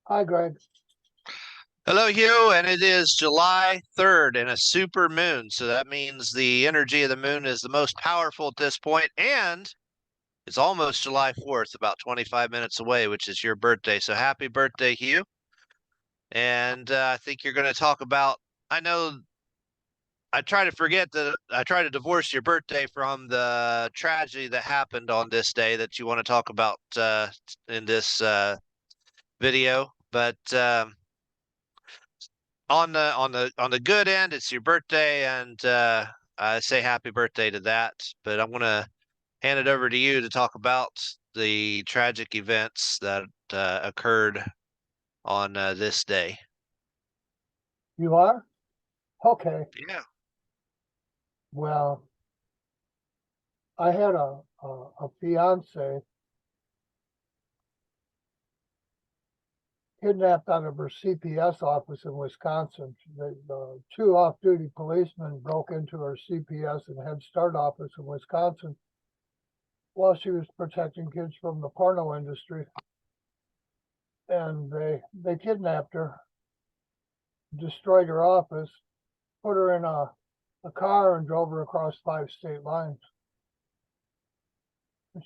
Hi, Greg. Hello, Hugh, and it is July 3rd and a super moon. So that means the energy of the moon is the most powerful at this point, and it's almost July 4th, about 25 minutes away, which is your birthday. So happy birthday, Hugh. And I think you're going to talk about, I know I try to forget that I try to divorce your birthday from the tragedy that happened on this day that you want to talk about in this video. But on the good end, it's your birthday, and I say happy birthday to that. But I'm gonna hand it over to you to talk about the tragic events that occurred on this day. You are? Okay. Yeah. Well, I had a fiance kidnapped out of her CPS office in Wisconsin. The two off-duty policemen broke into her CPS and Head Start office in Wisconsin while she was protecting kids from the porno industry. And they kidnapped her, destroyed her office, put her in a car and drove her across 5 state lines.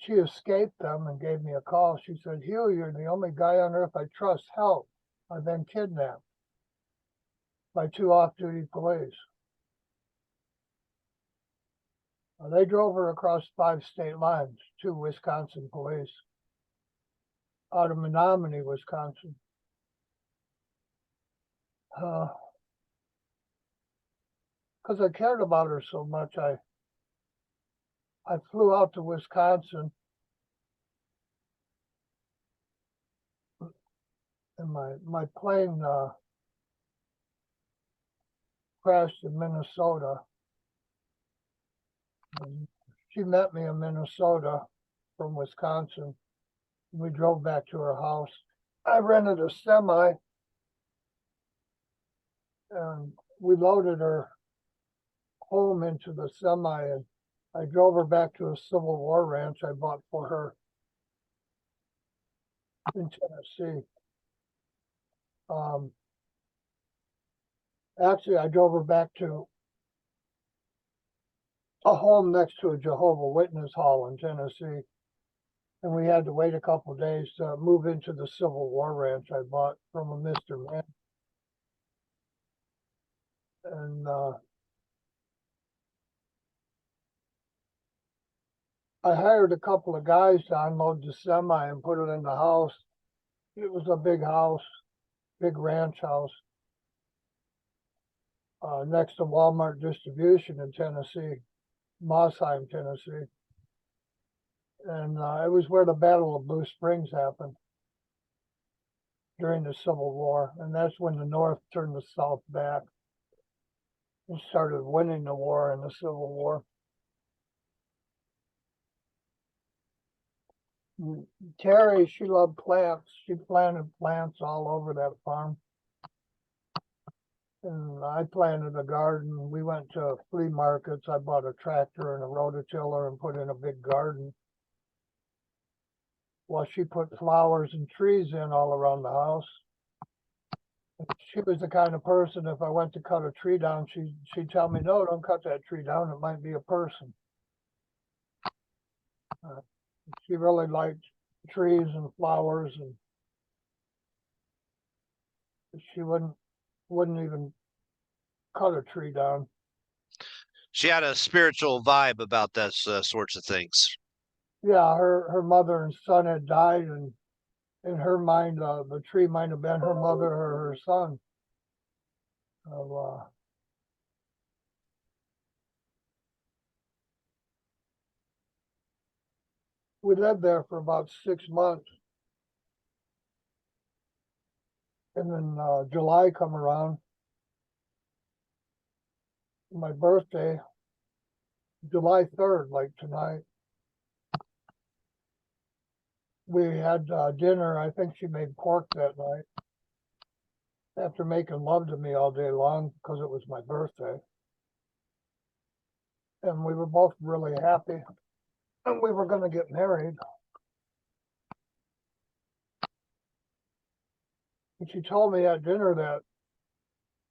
She escaped them and gave me a call. She said, Hugh, you're the only guy on earth I trust. Help. I've been kidnapped by two off-duty police. They drove her across 5 state lines, two Wisconsin police, out of Menominee, Wisconsin. Because I cared about her so much, I flew out to Wisconsin, and my plane crashed in Minnesota. And she met me in Minnesota from Wisconsin. We drove back to her house. I rented a semi, and we loaded her home into the semi, and I drove her back to a Civil War ranch I bought for her in Tennessee. Actually, I drove her back to a home next to a Jehovah Witness hall in Tennessee, and we had to wait a couple days to move into the Civil War ranch I bought from a Mr. Man. And I hired a couple of guys to unload the semi and put it in the house. It was a big house, big ranch house, next to Walmart distribution in Tennessee, Mossheim, Tennessee. And it was where the Battle of Blue Springs happened during the Civil War. And that's when the North turned the South back and started winning the war in the Civil War. Terry, she loved plants. She planted plants all over that farm. And I planted a garden. We went to flea markets. I bought a tractor and a rototiller and put in a big garden. Well, she put flowers and trees in all around the house. She was the kind of person, if I went to cut a tree down, she'd tell me, no, don't cut that tree down. It might be a person. She really liked trees and flowers, and she wouldn't even cut a tree down. She had a spiritual vibe about those sorts of things. Yeah, her mother and son had died, and in her mind, the tree might have been her mother or her son. We lived there for about 6 months. And then July come around, my birthday, July 3rd, like tonight. We had dinner. I think she made pork that night after making love to me all day long because it was my birthday. And we were both really happy. And we were going to get married. And she told me at dinner that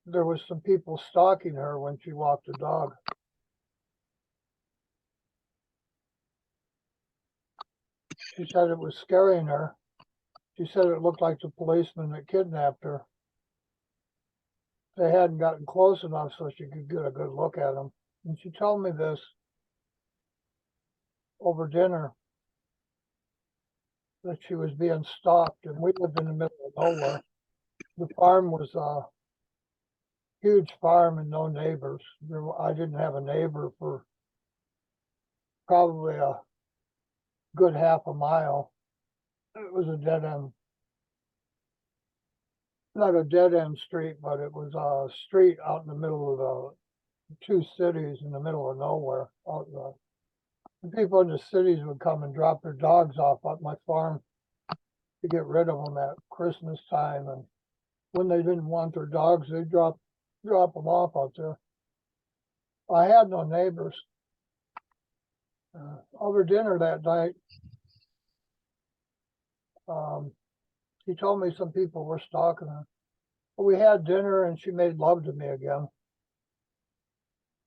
there was some people stalking her when she walked her dog. She said it was scaring her. She said it looked like the policeman that kidnapped her. They hadn't gotten close enough so she could get a good look at them. And she told me this over dinner, that she was being stalked, and we lived in the middle of nowhere. The farm was a huge farm and no neighbors. I didn't have a neighbor for probably a good half a mile. It was a dead end, not a dead end street, but it was a street out in the middle of the two cities in the middle of nowhere. Out in the people in the cities would come and drop their dogs off at my farm to get rid of them at Christmas time, and when they didn't want their dogs, they drop them off out there. I had no neighbors. Over dinner that night, she told me some people were stalking her. We had dinner and she made love to me again.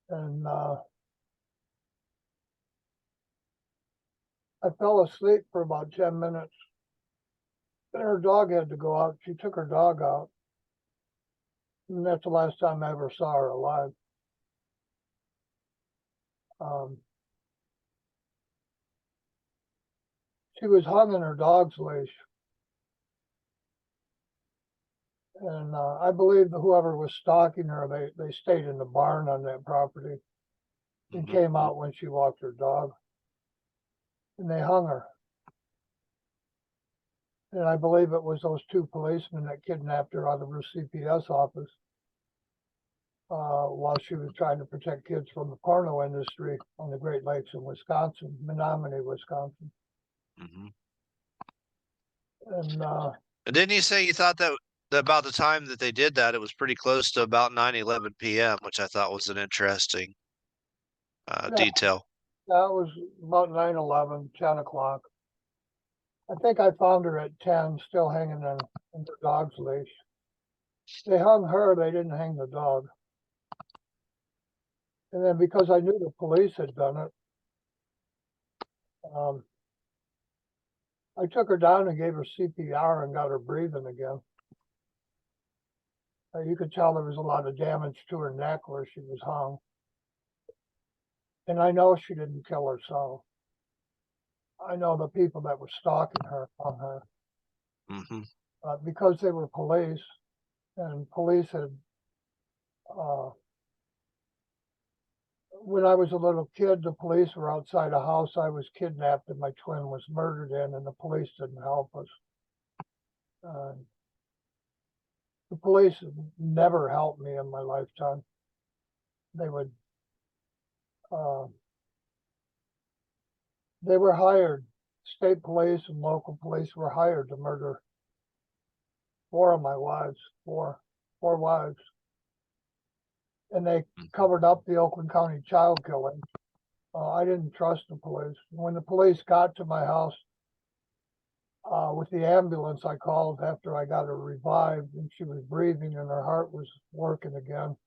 And I fell asleep for about 10 minutes. And her dog had to go out. She took her dog out. And that's the last time I ever saw her alive. She was hung in her dog's leash. And I believe that whoever was stalking her, they stayed in the barn on that property and came out when she walked her dog. And they hung her. And I believe it was those two policemen that kidnapped her out of her CPS office while she was trying to protect kids from the porno industry on the Great Lakes in Wisconsin, Menominee, Wisconsin. Mm-hmm. And didn't you say you thought that about the time that they did that, it was pretty close to about 9:11 p.m., which I thought was an interesting detail. That was about 9/11, 10 o'clock. I think I found her at 10, still hanging in her dog's leash. They hung her, they didn't hang the dog. And then because I knew the police had done it, I took her down and gave her CPR and got her breathing again. You could tell there was a lot of damage to her neck where she was hung. And I know she didn't kill herself. I know the people that were stalking her hung her. Mm-hmm. Because they were police, and police had, when I was a little kid, the police were outside a house I was kidnapped and my twin was murdered in, and the police didn't help us. The police never helped me in my lifetime. They would, they were hired. State police and local police were hired to murder four of my wives, four wives. And they covered up the Oakland County child killing. I didn't trust the police. When the police got to my house with the ambulance, I called after I got her revived, and she was breathing and her heart was working again.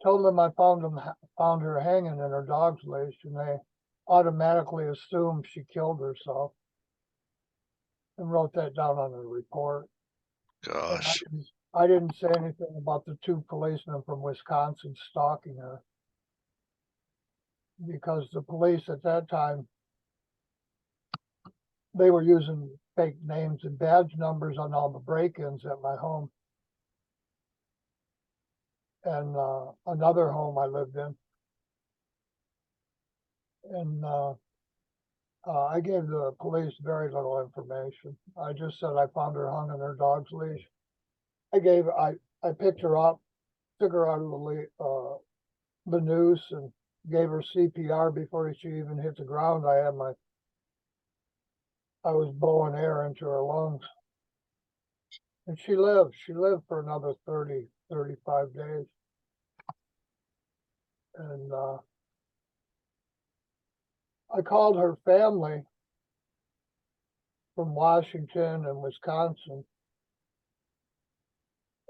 Told them I found her hanging in her dog's leash, and they automatically assumed she killed herself and wrote that down on the report. Gosh. I didn't say anything about the two policemen from Wisconsin stalking her, because the police at that time, they were using fake names and badge numbers on all the break-ins at my home and another home I lived in. And I gave the police very little information. I just said I found her hung in her dog's leash. I picked her up, took her out of the noose, and gave her CPR before she even hit the ground. I was blowing air into her lungs. And she lived. She lived for another 30, 35 days. And I called her family from Washington and Wisconsin,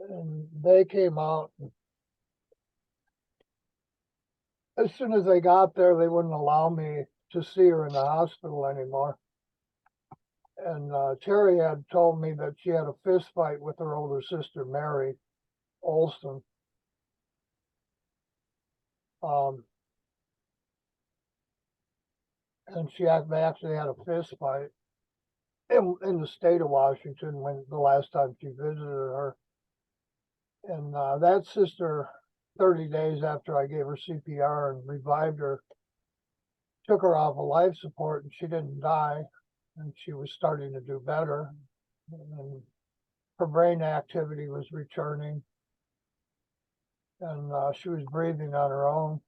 and they came out. As soon as they got there, they wouldn't allow me to see her in the hospital anymore. And Terry had told me that she had a fist fight with her older sister, Mary Olson. And they actually had a fist fight in the state of Washington when the last time she visited her. And that sister, 30 days after I gave her CPR and revived her, took her off of life support, and she didn't die, and she was starting to do better, and her brain activity was returning, and she was breathing on her own.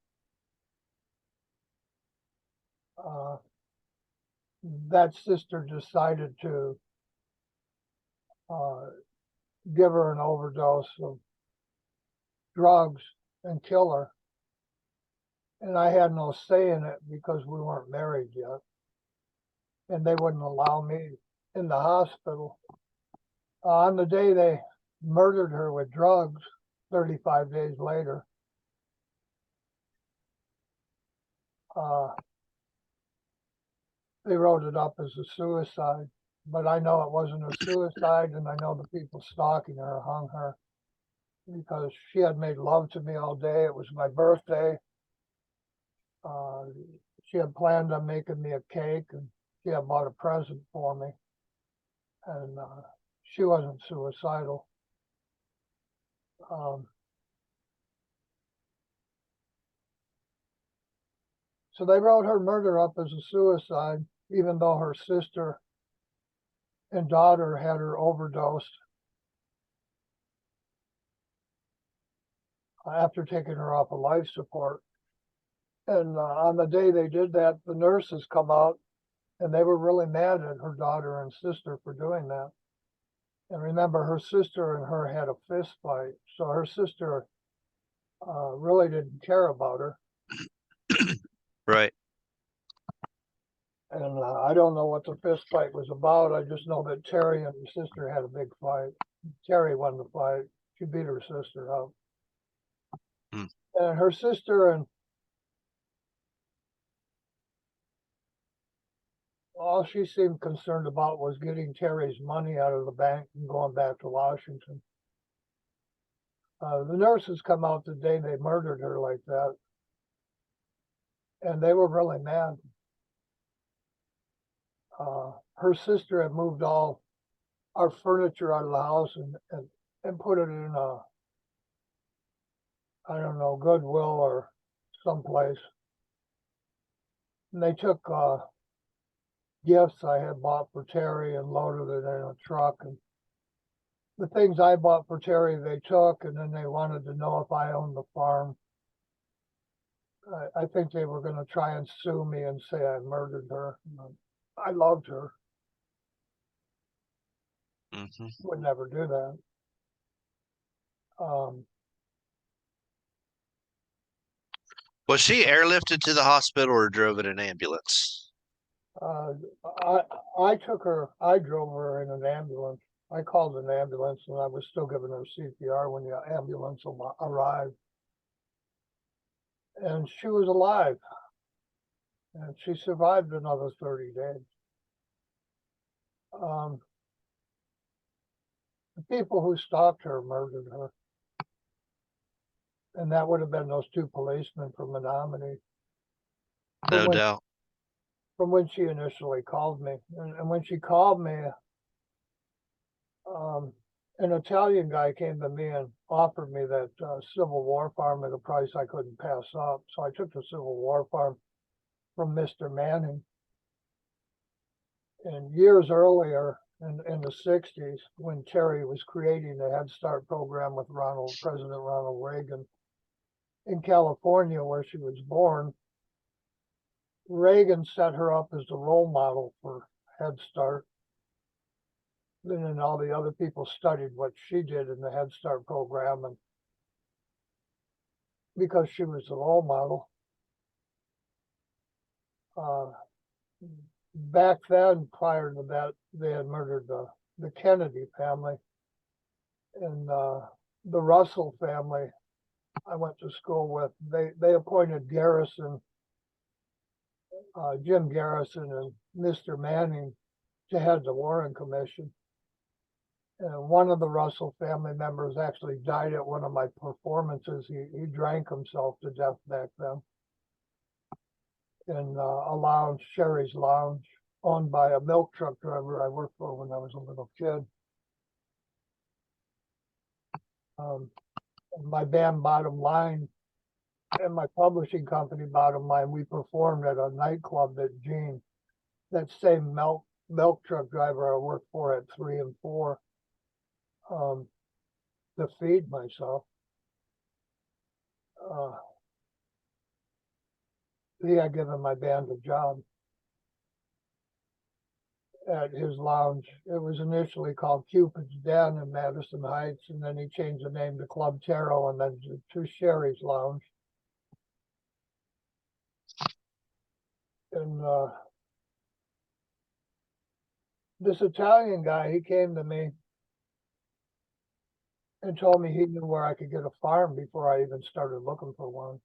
That sister decided to give her an overdose of drugs and kill her. And I had no say in it because we weren't married yet. And they wouldn't allow me in the hospital. On the day they murdered her with drugs, 35 days later, they wrote it up as a suicide. But I know it wasn't a suicide, and I know the people stalking her hung her because she had made love to me all day. It was my birthday. She had planned on making me a cake, and she had bought a present for me. And she wasn't suicidal. So they wrote her murder up as a suicide, even though her sister and daughter had her overdosed after taking her off of life support. And on the day they did that, the nurses come out, and they were really mad at her daughter and sister for doing that. And remember, her sister and her had a fist fight, so her sister really didn't care about her. Right. And I don't know what the fist fight was about. I just know that Terry and her sister had a big fight. Terry won the fight. She beat her sister up. Hmm. And her sister and all she seemed concerned about was getting Terry's money out of the bank and going back to Washington. The nurses come out the day they murdered her like that, and they were really mad. Her sister had moved all our furniture out of the house and put it in a, I don't know, Goodwill or someplace. And they took gifts I had bought for Terry and loaded it in a truck. And the things I bought for Terry, they took, and then they wanted to know if I owned the farm. I think they were going to try and sue me and say I murdered her. I loved her. Mm-hmm. Would never do that. Was she airlifted to the hospital or drove in an ambulance? I took her, I drove her in an ambulance. I called an ambulance, and I was still giving her CPR when the ambulance arrived. And she was alive. And she survived another 30 days. The people who stalked her murdered her. And that would have been those two policemen from Menominee. No doubt. From when she initially called me. And when she called me, an Italian guy came to me and offered me that Civil War farm at a price I couldn't pass up. So I took the Civil War farm from Mr. Manning. And years earlier, in the 60s, when Terry was creating the Head Start program with President Ronald Reagan in California, where she was born, Reagan set her up as the role model for Head Start. Then all the other people studied what she did in the Head Start program, and because she was a role model. Back then, prior to that, they had murdered the Kennedy family, and the Russell family I went to school with. They appointed Garrison, Jim Garrison, and Mr. Manning to head the Warren Commission. And one of the Russell family members actually died at one of my performances. He drank himself to death back then in a lounge, Sherry's Lounge, owned by a milk truck driver I worked for when I was a little kid. My band Bottom Line and my publishing company Bottom Line, we performed at a nightclub that Gene, that same milk truck driver I worked for at 3 and 4, to feed myself. He had given my band a job at his lounge. It was initially called Cupid's Den in Madison Heights, and then he changed the name to Club Tarot and then to Sherry's Lounge. And this Italian guy, he came to me and told me he knew where I could get a farm before I even started looking for one.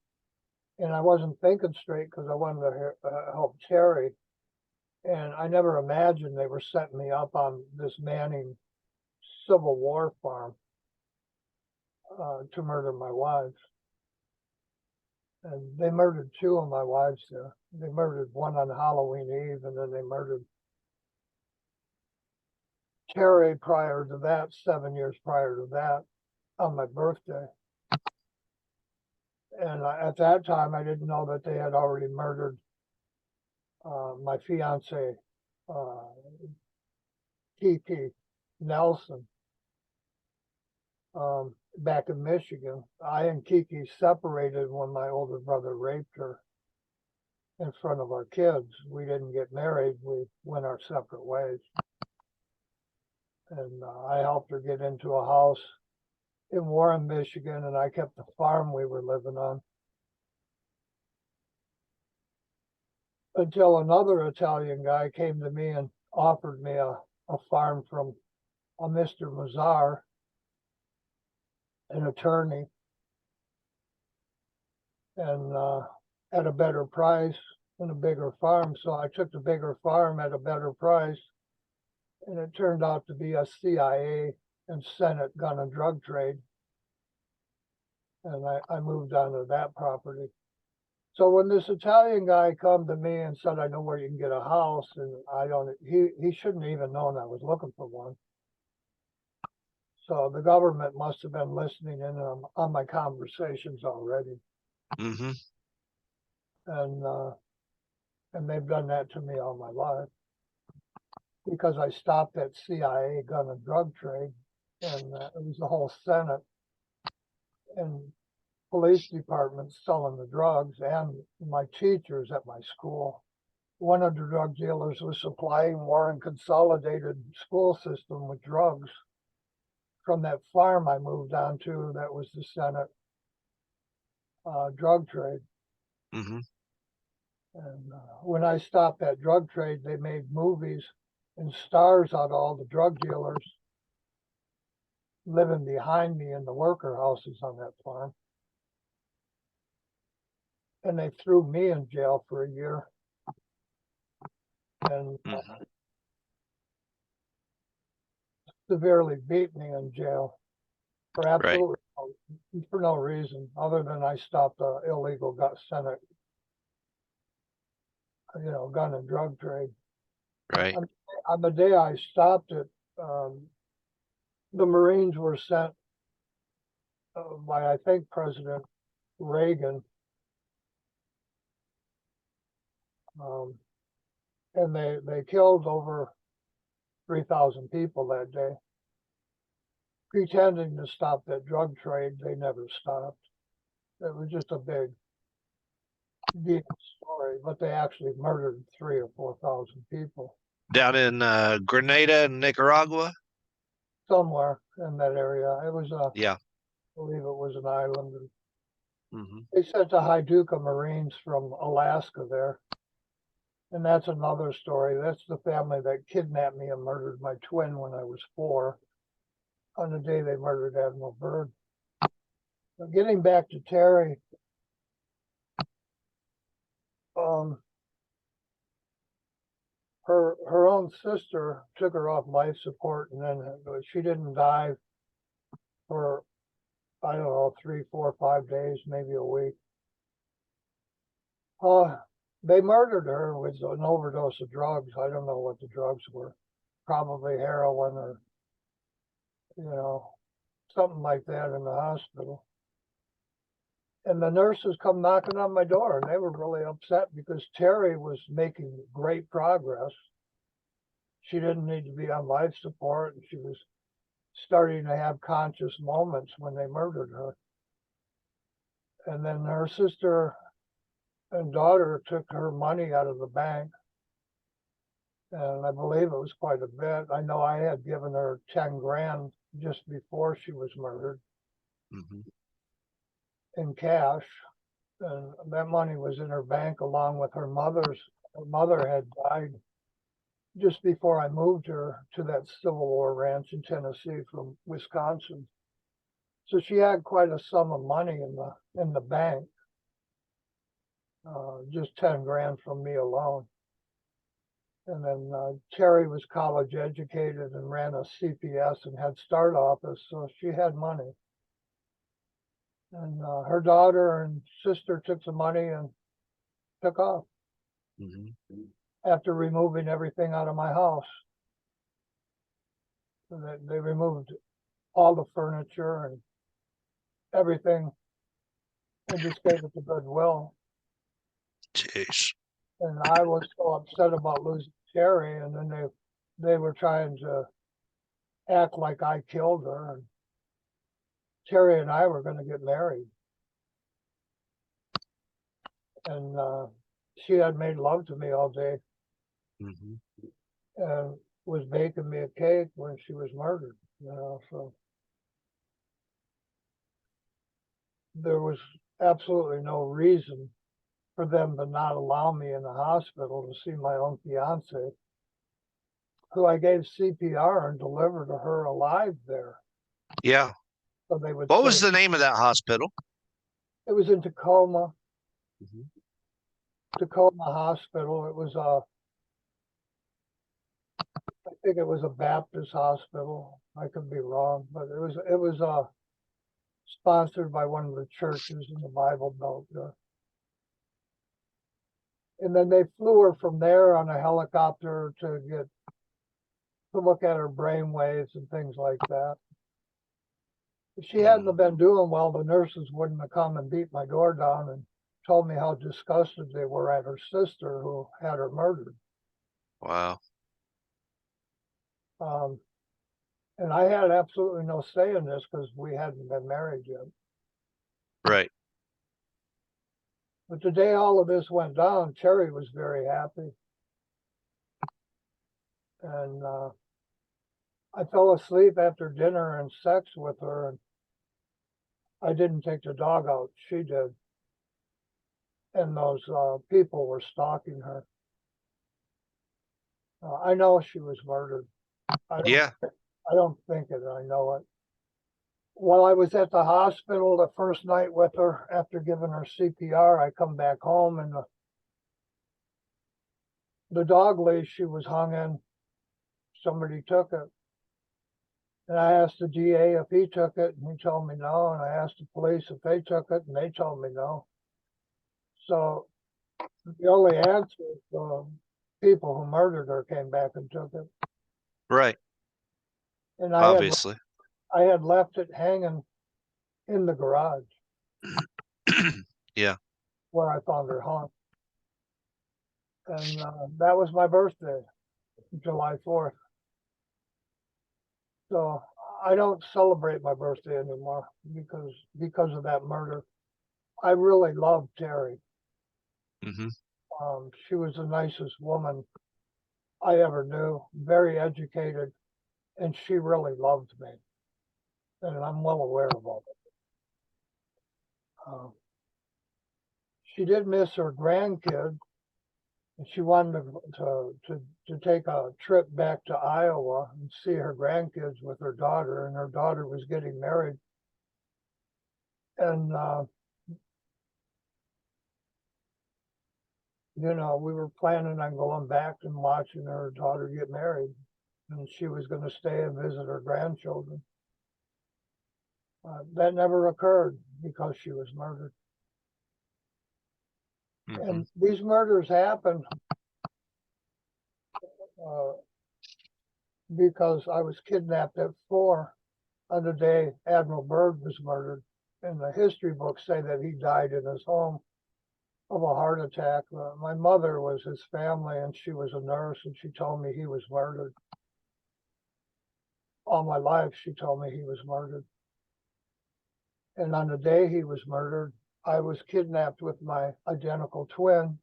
And I wasn't thinking straight because I wanted to help Terry. And I never imagined they were setting me up on this Manning Civil War farm to murder my wives. And they murdered 2 of my wives there. They murdered one on Halloween Eve, and then they murdered Terry prior to that, 7 years prior to that, on my birthday. And at that time, I didn't know that they had already murdered my fiance, Kiki Nelson, back in Michigan. I and Kiki separated when my older brother raped her in front of our kids. We didn't get married. We went our separate ways. And I helped her get into a house in Warren, Michigan, and I kept the farm we were living on. Until another Italian guy came to me and offered me a farm from a Mr. Mazzar, an attorney, and at a better price and a bigger farm. So I took the bigger farm at a better price, and it turned out to be a CIA and Senate gun and drug trade. And I moved on to that property. So when this Italian guy come to me and said, I know where you can get a house, and he shouldn't even known I was looking for one. So the government must have been listening in on my conversations already. Mm-hmm. And they've done that to me all my life because I stopped that CIA gun and drug trade, and it was the whole Senate and police departments selling the drugs, and my teachers at my school. One of the drug dealers was supplying Warren Consolidated School System with drugs from that farm I moved on to. That was the Senate drug trade. Mm-hmm. And when I stopped that drug trade, they made movies and stars out of all the drug dealers living behind me in the worker houses on that farm. And they threw me in jail for a year. And severely beat me in jail for absolutely for no reason other than I stopped the illegal Senate, gun and drug trade. Right. On the day I stopped it, the Marines were sent by, I think, President Reagan, and they killed over 3,000 people that day, pretending to stop that drug trade. They never stopped. It was just a big story, but they actually murdered 3,000 or 4,000 people. Down in Grenada, Nicaragua? Somewhere in that area. It was yeah. I believe it was an island. Hmm. They sent the Hyduka Marines from Alaska there. And that's another story. That's the family that kidnapped me and murdered my twin when I was 4 on the day they murdered Admiral Byrd. But getting back to Terry, her own sister took her off life support, and then she didn't die for, I don't know, 3, 4, 5 days, maybe a week. They murdered her with an overdose of drugs. I don't know what the drugs were. Probably heroin or, something like that in the hospital. And the nurses come knocking on my door, and they were really upset because Terry was making great progress. She didn't need to be on life support, and she was starting to have conscious moments when they murdered her. And then her sister and daughter took her money out of the bank, and I believe it was quite a bit. I know I had given her 10 grand just before she was murdered Hmm. in cash, and that money was in her bank along with her mother's. Her mother had died just before I moved her to that Civil War ranch in Tennessee from Wisconsin. So she had quite a sum of money in the bank, just 10 grand from me alone. And then Terry was college educated and ran a CPS and Head Start office, so she had money. And her daughter and sister took the money and took off Hmm. after removing everything out of my house. So they removed all the furniture and everything and just gave it to Goodwill. Jeez. And I was so upset about losing Terry, and then they were trying to act like I killed her, and Terry and I were going to get married. And she had made love to me all day Hmm. and was baking me a cake when she was murdered, so there was absolutely no reason for them to not allow me in the hospital to see my own fiance, who I gave CPR and delivered to her alive there. Yeah. So they would What say was the name of that hospital? it was in Tacoma, Hmm. Tacoma Hospital. It was I think it was a Baptist hospital. I could be wrong, but it was sponsored by one of the churches in the Bible Belt. And then they flew her from there on a helicopter to look at her brain waves and things like that. If she hadn't been doing well, the nurses wouldn't have come and beat my door down and told me how disgusted they were at her sister who had her murdered. Wow. Um, and I had absolutely no say in this because we hadn't been married yet. Right. But the day all of this went down, Terry was very happy. And I fell asleep after dinner and sex with her, and I didn't take the dog out. She did. And those people were stalking her. I know she was murdered. I don't, Yeah. I don't think it. I know it. While I was at the hospital the first night with her, after giving her CPR, I come back home, and the dog leash she was hung in, somebody took it. And I asked the DA if he took it, and he told me no. And I asked the police if they took it, and they told me no. So the only answer is the people who murdered her came back and took it. Right. And Obviously. I had left it hanging in the garage Yeah. where I found her hung. And that was my birthday, July 4th. So I don't celebrate my birthday anymore because of that murder. I really loved Terry. Hmm. She was the nicest woman I ever knew, very educated, and she really loved me. And I'm well aware of all that. she did miss her grandkid, and she wanted to take a trip back to Iowa and see her grandkids with her daughter, and her daughter was getting married. And you know, we were planning on going back and watching her daughter get married, and she was going to stay and visit her grandchildren. That never occurred because she was murdered. And these murders happened because I was kidnapped at 4 on the day Admiral Byrd was murdered. And the history books say that he died in his home of a heart attack. My mother was his family, and she was a nurse, and she told me he was murdered. All my life, she told me he was murdered. And on the day he was murdered, I was kidnapped with my identical twin.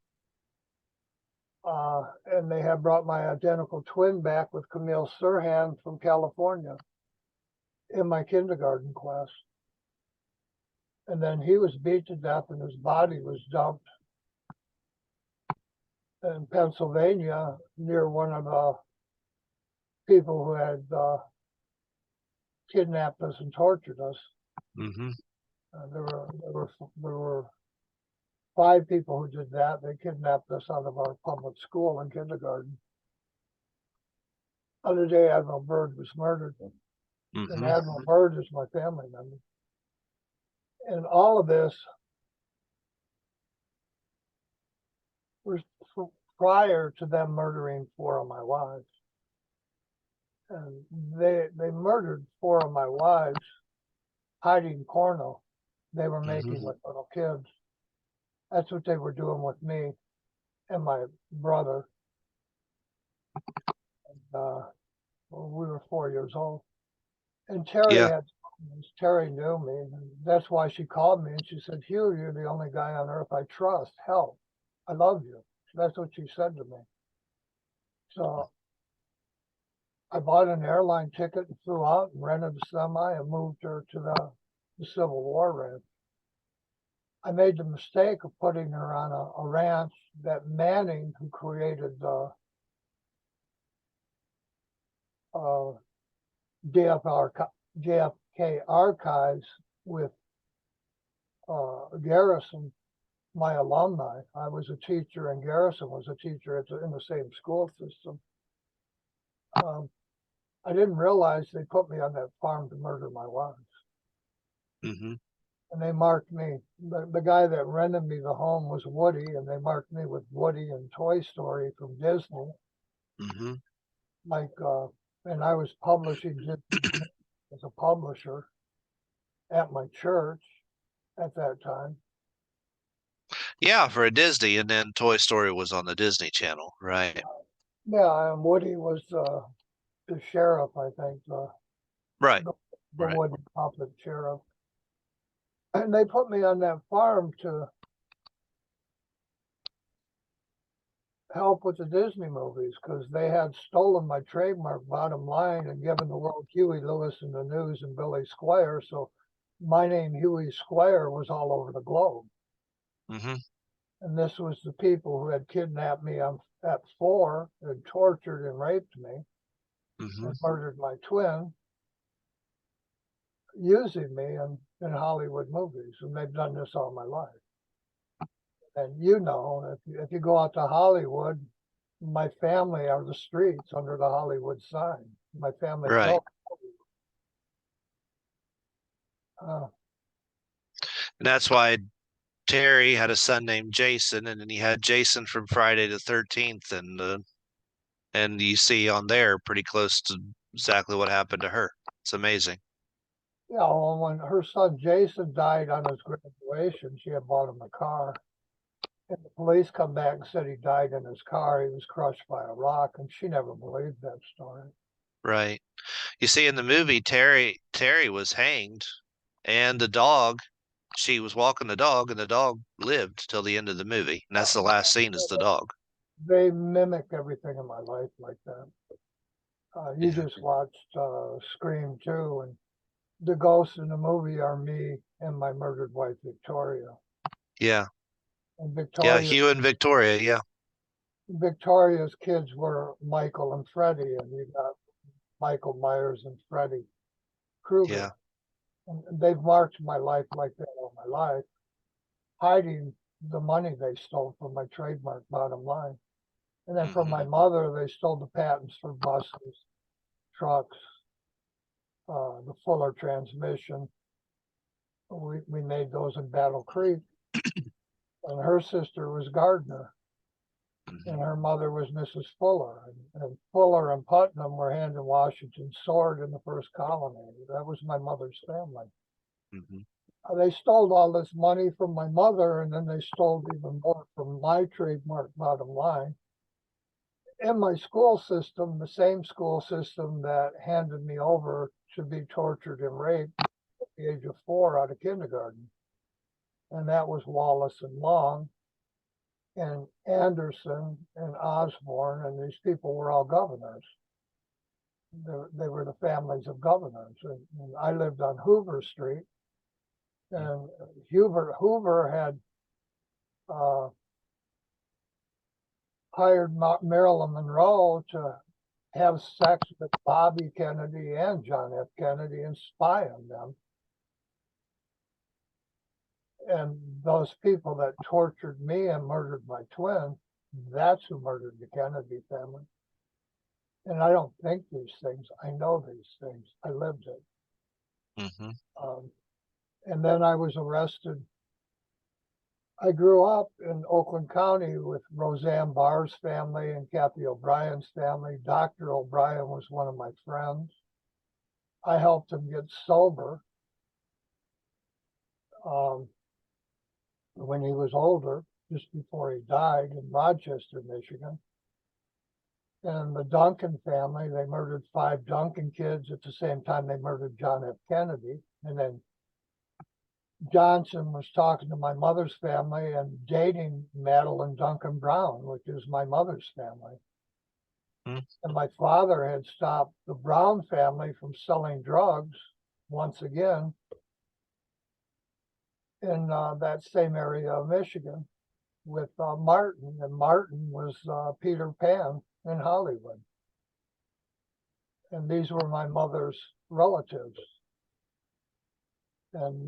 And they had brought my identical twin back with Camille Sirhan from California in my kindergarten class. And then he was beat to death and his body was dumped in Pennsylvania near one of the people who had kidnapped us and tortured us. There were 5 people who did that. They kidnapped us out of our public school in kindergarten on the day Admiral Byrd was murdered. And Admiral Byrd is my family member. And all of this was prior to them murdering 4 of my wives. And they murdered 4 of my wives hiding porno they were making with little kids. That's what they were doing with me and my brother. And, we were 4 years old. And Terry knew me. And that's why she called me and she said, "Hugh, you're the only guy on earth I trust. Help. I love you." That's what she said to me. So I bought an airline ticket and flew out and rented a semi and moved her to the Civil War ranch. I made the mistake of putting her on a ranch that Manning, who created the JFK archives with Garrison, my alumni. I was a teacher and Garrison was a teacher in the same school system. I didn't realize they put me on that farm to murder my wives. And they marked me. The guy that rented me the home was Woody, and they marked me with Woody and Toy Story from Disney. And I was publishing as a publisher at my church at that time. Yeah, for a Disney, and then Toy Story was on the Disney Channel, right? Yeah, and Woody was the sheriff, I think. Right. The Woody Puppet sheriff. And they put me on that farm to help with the Disney movies because they had stolen my trademark, Bottom Line, and given the world Huey Lewis in the News and Billy Squier. So my name, Huey Squier, was all over the globe. And this was the people who had kidnapped me at 4, and tortured and raped me, and murdered my twin, using me in Hollywood movies. And they've done this all my life. And you know, if you go out to Hollywood, my family are the streets under the Hollywood sign. My family. Right. And that's why Terry had a son named Jason, and then he had Jason from Friday the 13th, and you see on there pretty close to exactly what happened to her. It's amazing. Yeah, well, when her son Jason died on his graduation, she had bought him a car. And the police come back and said he died in his car. He was crushed by a rock, and she never believed that story. Right. You see, in the movie, Terry was hanged, and the dog, she was walking the dog, and the dog lived till the end of the movie. And that's the last scene is the dog. They mimic everything in my life like that. You just watched Scream 2, and the ghosts in the movie are me and my murdered wife, Victoria. Yeah. And Yeah, Hugh and Victoria, yeah. Victoria's kids were Michael and Freddie, and you got Michael Myers and Freddie Krueger. Yeah. And they've marked my life like that all my life, hiding the money they stole from my trademark Bottom Line. And then from my mother, they stole the patents for buses, trucks, the Fuller transmission. We made those in Battle Creek. And her sister was Gardner, and her mother was Mrs. Fuller. And Fuller and Putnam were hand in Washington's sword in the first colony. That was my mother's family. They stole all this money from my mother, and then they stole even more from my trademark Bottom Line. In my school system, the same school system that handed me over to be tortured and raped at the age of 4 out of kindergarten. And that was Wallace and Long and Anderson and Osborne, and these people were all governors. They were the families of governors. And I lived on Hoover Street, and Hoover had hired Marilyn Monroe to have sex with Bobby Kennedy and John F. Kennedy and spy on them. And those people that tortured me and murdered my twin, that's who murdered the Kennedy family. And I don't think these things. I know these things. I lived it. And then I was arrested. I grew up in Oakland County with Roseanne Barr's family and Kathy O'Brien's family. Dr. O'Brien was one of my friends. I helped him get sober when he was older, just before he died in Rochester, Michigan. And the Duncan family, they murdered 5 Duncan kids at the same time they murdered John F. Kennedy. And then Johnson was talking to my mother's family and dating Madeline Duncan Brown, which is my mother's family. And my father had stopped the Brown family from selling drugs once again in that same area of Michigan with Martin. And Martin was Peter Pan in Hollywood. And these were my mother's relatives. And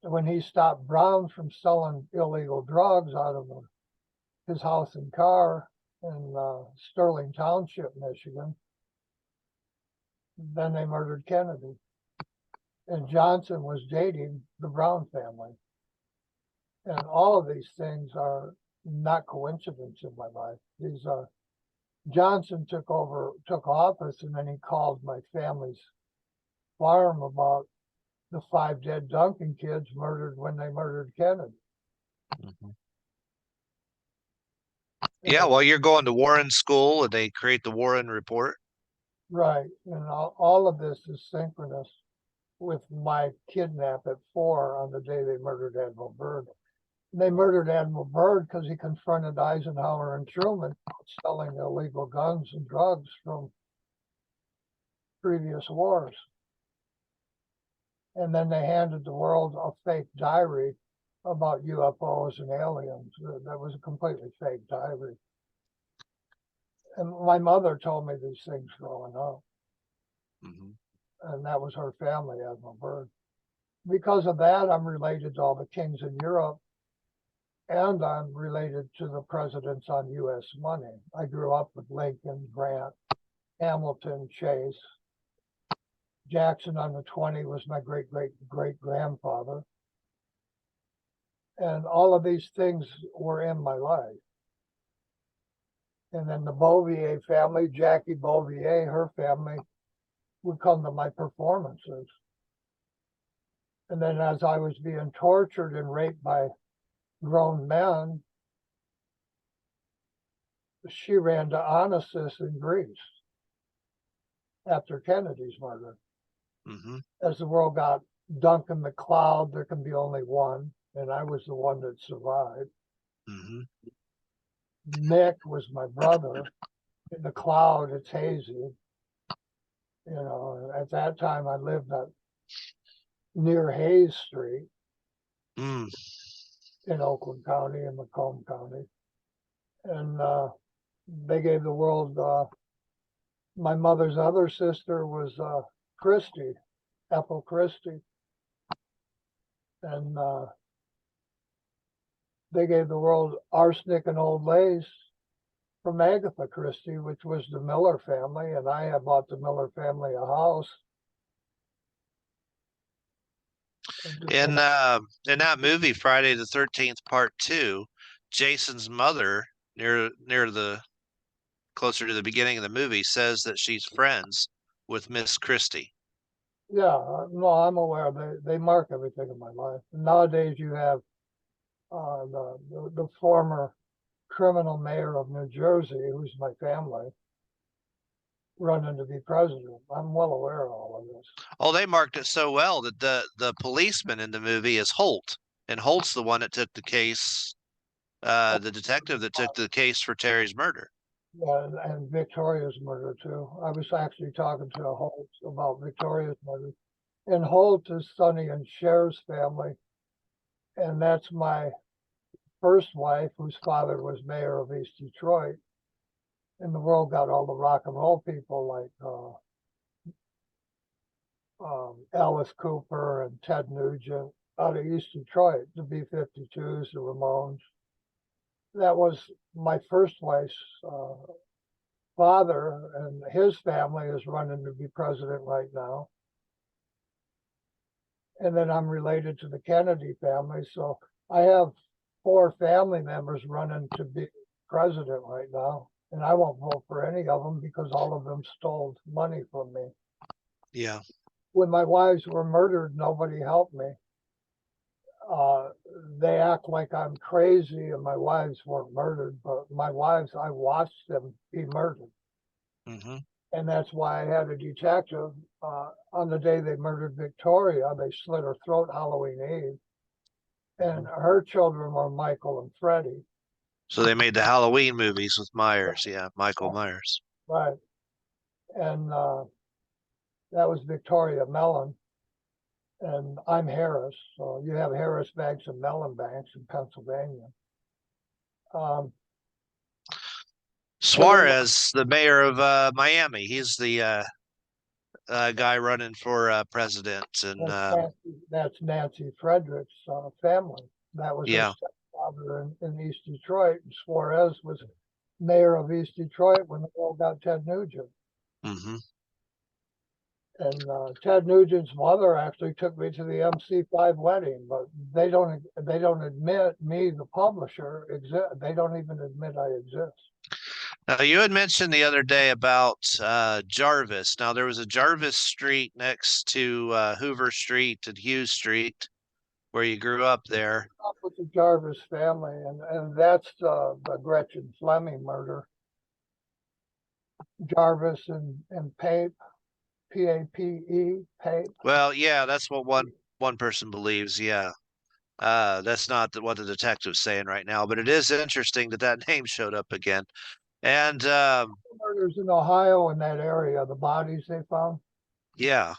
when he stopped Brown from selling illegal drugs out of his house and car in Sterling Township, Michigan, then they murdered Kennedy. And Johnson was dating the Brown family. And all of these things are not coincidence in my life. These are Johnson took office, and then he called my family's farm about the 5 dead Duncan kids murdered when they murdered Kennedy. Yeah, well, you're going to Warren School, and they create the Warren Report. Right, and all of this is synchronous with my kidnap at 4 on the day they murdered Admiral Byrd. And they murdered Admiral Byrd because he confronted Eisenhower and Truman selling illegal guns and drugs from previous wars. And then they handed the world a fake diary about UFOs and aliens. That was a completely fake diary. And my mother told me these things growing up. And that was her family, Admiral Byrd. Because of that, I'm related to all the kings in Europe, and I'm related to the presidents on U.S. money. I grew up with Lincoln, Grant, Hamilton, Chase. Jackson on the 20 was my great-great-great-grandfather. And all of these things were in my life. And then the Bowe family, Jackie Bowe, her family, would come to my performances. And then as I was being tortured and raped by grown men, she ran to Onassis in Greece after Kennedy's murder. As the world got Duncan MacLeod, there can be only one, and I was the one that survived. Nick was my brother. In the cloud, it's hazy. You know, at that time I lived near Hayes Street. in Oakland County and Macomb County. And they gave the world, my mother's other sister was Christie, Ethel Christie. And they gave the world Arsenic and Old Lace from Agatha Christie, which was the Miller family, and I had bought the Miller family a house. In that movie, Friday the 13th, Part 2, Jason's mother, near the closer to the beginning of the movie, says that she's friends with Miss Christie. Yeah, no, I'm aware. They mark everything in my life. Nowadays, you have the former criminal mayor of New Jersey, who's my family, running to be president. I'm well aware of all of this. Oh, they marked it so well that the policeman in the movie is Holt, and Holt's the one that took the case, the detective that took the case for Terry's murder. Yeah, and Victoria's murder too. I was actually talking to Holt about Victoria's murder. And Holt is Sonny and Cher's family. And that's my first wife, whose father was mayor of East Detroit. And the world got all the rock and roll people like Alice Cooper and Ted Nugent out of East Detroit, the B-52s, the Ramones. That was my first wife's father, and his family is running to be president right now. And then I'm related to the Kennedy family, so I have 4 family members running to be president right now, and I won't vote for any of them because all of them stole money from me. Yeah. When my wives were murdered, nobody helped me. They act like I'm crazy and my wives weren't murdered, but my wives, I watched them be murdered. Mm-hmm. And that's why I had a detective on the day they murdered Victoria. They slit her throat Halloween Eve. And her children were Michael and Freddie. So they made the Halloween movies with Myers. Yeah, Michael Myers. Right. And that was Victoria Mellon. And I'm Harris. So you have Harris Banks and Mellon Banks in Pennsylvania. Suarez, the mayor of Miami. He's the guy running for president. And that's Nancy Frederick's family. That was her yeah. stepfather in East Detroit. And Suarez was mayor of East Detroit when the world got Ted Nugent. Mm-hmm. And Ted Nugent's mother actually took me to the MC5 wedding, but they don't admit me, the publisher, exist. They don't even admit I exist. Now, you had mentioned the other day about Jarvis. Now, there was a Jarvis Street next to Hoover Street and Hughes Street where you grew up there. Up with the Jarvis family, and that's the Gretchen Fleming murder. Jarvis and Pape, P-A-P-E, Pape. Well, yeah, that's what one person believes. Yeah. That's not what the detective's saying right now, but it is interesting that name showed up again. And murders in Ohio in that area, the bodies they found. Yeah.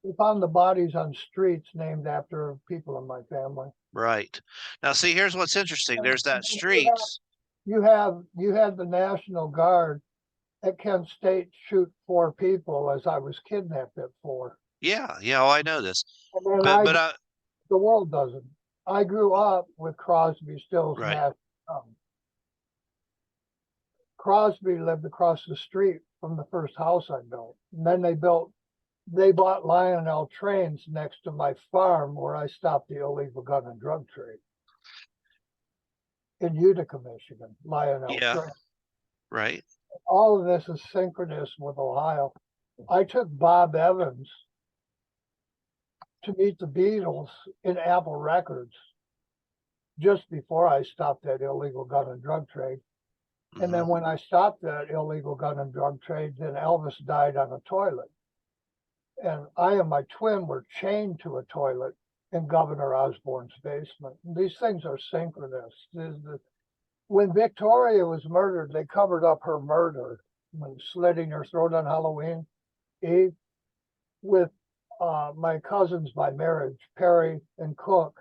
They found the bodies on streets named after people in my family. Right. Now, see, here's what's interesting. There's that street. You had the National Guard at Kent State shoot 4 people as I was kidnapped at 4. Yeah, well, I know this. But the world doesn't. I grew up with Crosby, Stills, right. Nash. Crosby lived across the street from the first house I built. And then they bought Lionel Trains next to my farm where I stopped the illegal gun and drug trade. In Utica, Michigan, Lionel Trains. Right. All of this is synchronous with Ohio. I took Bob Evans to meet the Beatles in Apple Records just before I stopped that illegal gun and drug trade. Mm-hmm. And then when I stopped that illegal gun and drug trade, then Elvis died on a toilet. And I and my twin were chained to a toilet in Governor Osborne's basement. These things are synchronous. When Victoria was murdered, they covered up her murder when slitting her throat on Halloween Eve with my cousins by marriage, Perry and Cook.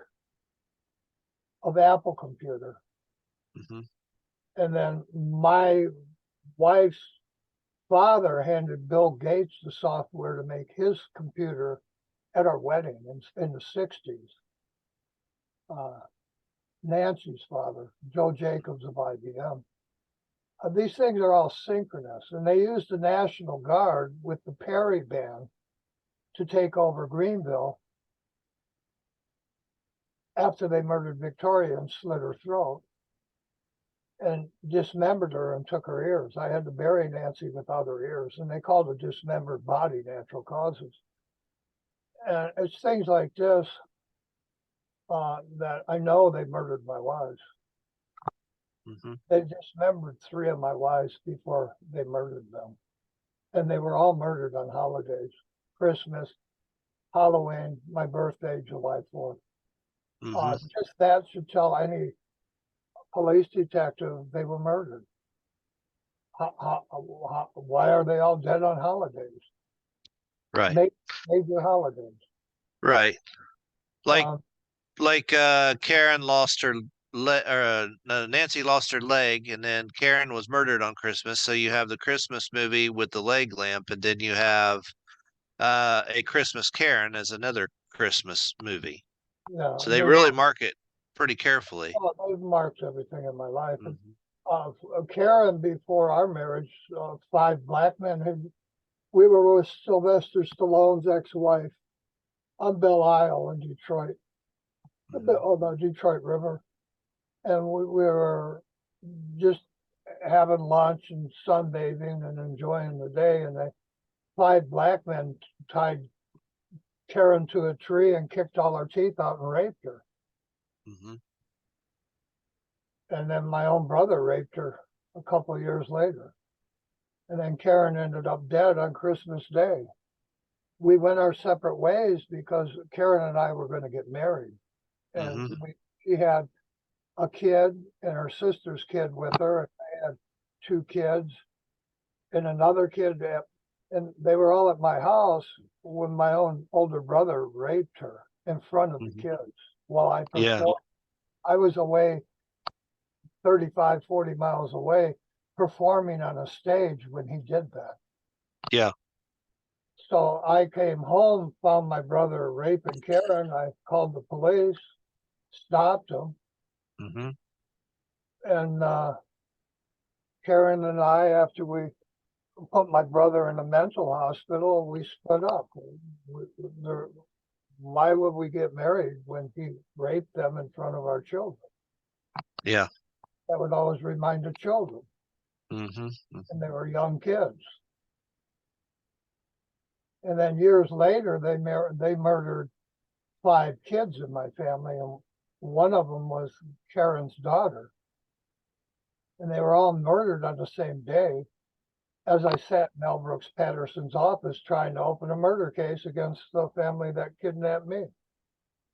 of Apple Computer. Mm-hmm. And then my wife's father handed Bill Gates the software to make his computer at our wedding in the 60s. Nancy's father, Joe Jacobs of IBM. These things are all synchronous, and they used the National Guard with the Perry Band to take over Greenville after they murdered Victoria and slit her throat and dismembered her and took her ears. I had to bury Nancy without her ears, and they called it dismembered body, natural causes. And it's things like this that I know they murdered my wives. Mm-hmm. They dismembered 3 of my wives before they murdered them. And they were all murdered on holidays, Christmas, Halloween, my birthday, July 4th. Mm-hmm. Just that should tell any police detective they were murdered. Why are they all dead on holidays? Right. Major holidays. Right. Like Um, Karen lost her Nancy lost her leg, and then Karen was murdered on Christmas. So you have the Christmas movie with the leg lamp, and then you have A Christmas Karen as another Christmas movie. yeah, So they really mark it pretty carefully. they've marked everything in my life. Mm-hmm. And Karen, before our marriage, 5 black men we were with Sylvester Stallone's ex-wife on Belle Isle in Detroit, on the Detroit River. And we were just having lunch and sunbathing and enjoying the day. And 5 black men tied Karen to a tree and kicked all her teeth out and raped her. Mm-hmm. And then my own brother raped her a couple of years later. And then Karen ended up dead on Christmas Day. We went our separate ways because Karen and I were going to get married. And she had a kid and her sister's kid with her. And I had 2 kids and another kid. And they were all at my house when my own older brother raped her in front of the kids while I performed. Yeah. I was away 35, 40 miles away performing on a stage when he did that. Yeah. So I came home, found my brother raping Karen. I called the police, stopped him. Mm-hmm. And Karen and I, after we put my brother in a mental hospital, we split up. Why would we get married when he raped them in front of our children? Yeah. That would always remind the children. Mm-hmm. And they were young kids. And then years later, they murdered 5 kids in my family, and one of them was Karen's daughter. And they were all murdered on the same day as I sat in Mel Brooks Patterson's office trying to open a murder case against the family that kidnapped me.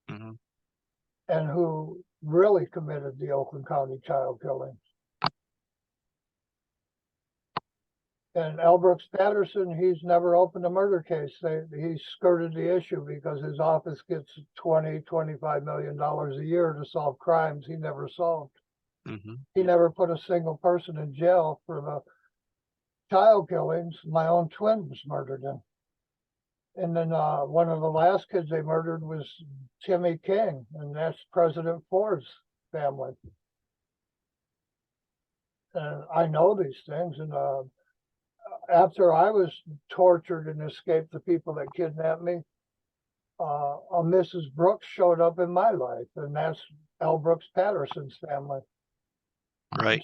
Mm-hmm. And who really committed the Oakland County child killings. And L. Brooks Patterson, he's never opened a murder case. He skirted the issue because his office gets $20-25 million a year to solve crimes he never solved. Mm-hmm. He never put a single person in jail for the child killings. My own twin was murdered in. And then one of the last kids they murdered was Timmy King, and that's President Ford's family. And I know these things, and after I was tortured and escaped the people that kidnapped me, a Mrs. Brooks showed up in my life, and that's L. Brooks Patterson's family. Right.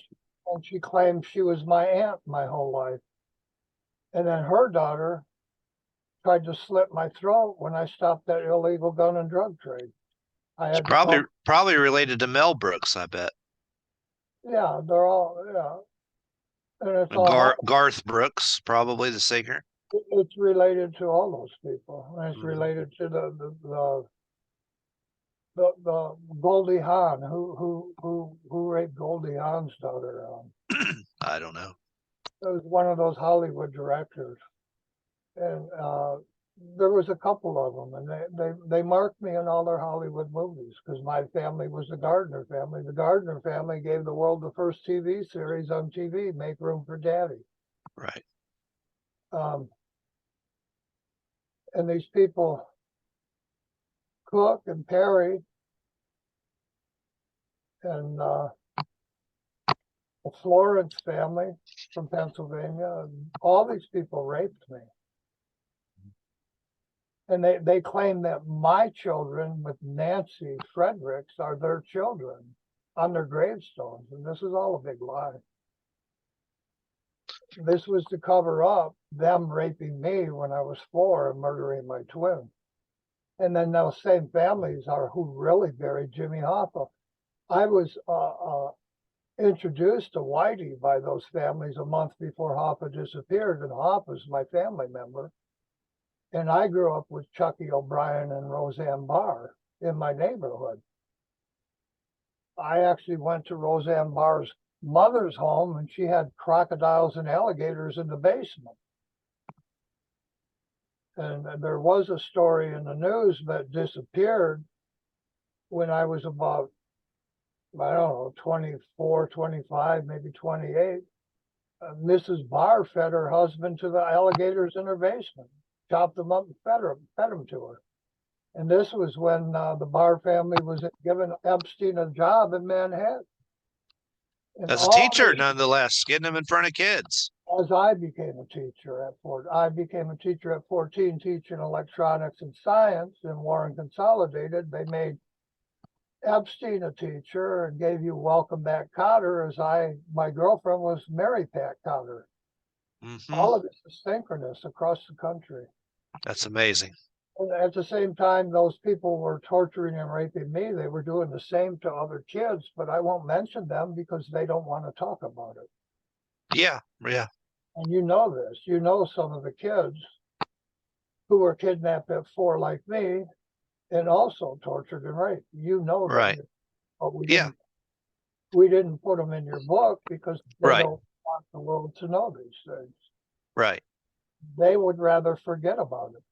And she claimed she was my aunt my whole life. And then her daughter tried to slit my throat when I stopped that illegal gun and drug trade. It's probably related to Mel Brooks, I bet. Yeah, they're all, yeah. And it's all Garth Brooks, probably the singer. It's related to all those people. And it's related to the Goldie Hawn, who raped Goldie Hawn's daughter. I don't know. It was one of those Hollywood directors. And there was a couple of them, and they marked me in all their Hollywood movies because my family was the Gardner family. The Gardner family gave the world the first TV series on TV, Make Room for Daddy. Right. And these people, Cook and Perry, and the Florence family from Pennsylvania, and all these people raped me. And they claim that my children with Nancy Fredericks are their children on their gravestones. And this is all a big lie. This was to cover up them raping me when I was 4 and murdering my twin. And then those same families are who really buried Jimmy Hoffa. I was introduced to Whitey by those families a month before Hoffa disappeared, and Hoffa's my family member. And I grew up with Chucky O'Brien and Roseanne Barr in my neighborhood. I actually went to Roseanne Barr's mother's home, and she had crocodiles and alligators in the basement. And there was a story in the news that disappeared when I was about, I don't know, 24, 25, maybe 28. Mrs. Barr fed her husband to the alligators in her basement. Chopped them up and fed them to her. And this was when the Barr family was giving Epstein a job in Manhattan. And As a teacher, nonetheless, getting them in front of kids. As I became a teacher at 14, I became a teacher at 14, teaching electronics and science in Warren Consolidated. They made Epstein a teacher and gave you Welcome Back Cotter, as my girlfriend was Mary Pat Cotter. All of this is synchronous across the country. That's amazing. And at the same time, those people were torturing and raping me. They were doing the same to other kids, but I won't mention them because they don't want to talk about it. Yeah, yeah. And you know this. You know some of the kids who were kidnapped at 4 like me and also tortured and raped. You know them. Right. But we didn't put them in your book because they don't want the world to know these things. Right. They would rather forget about it.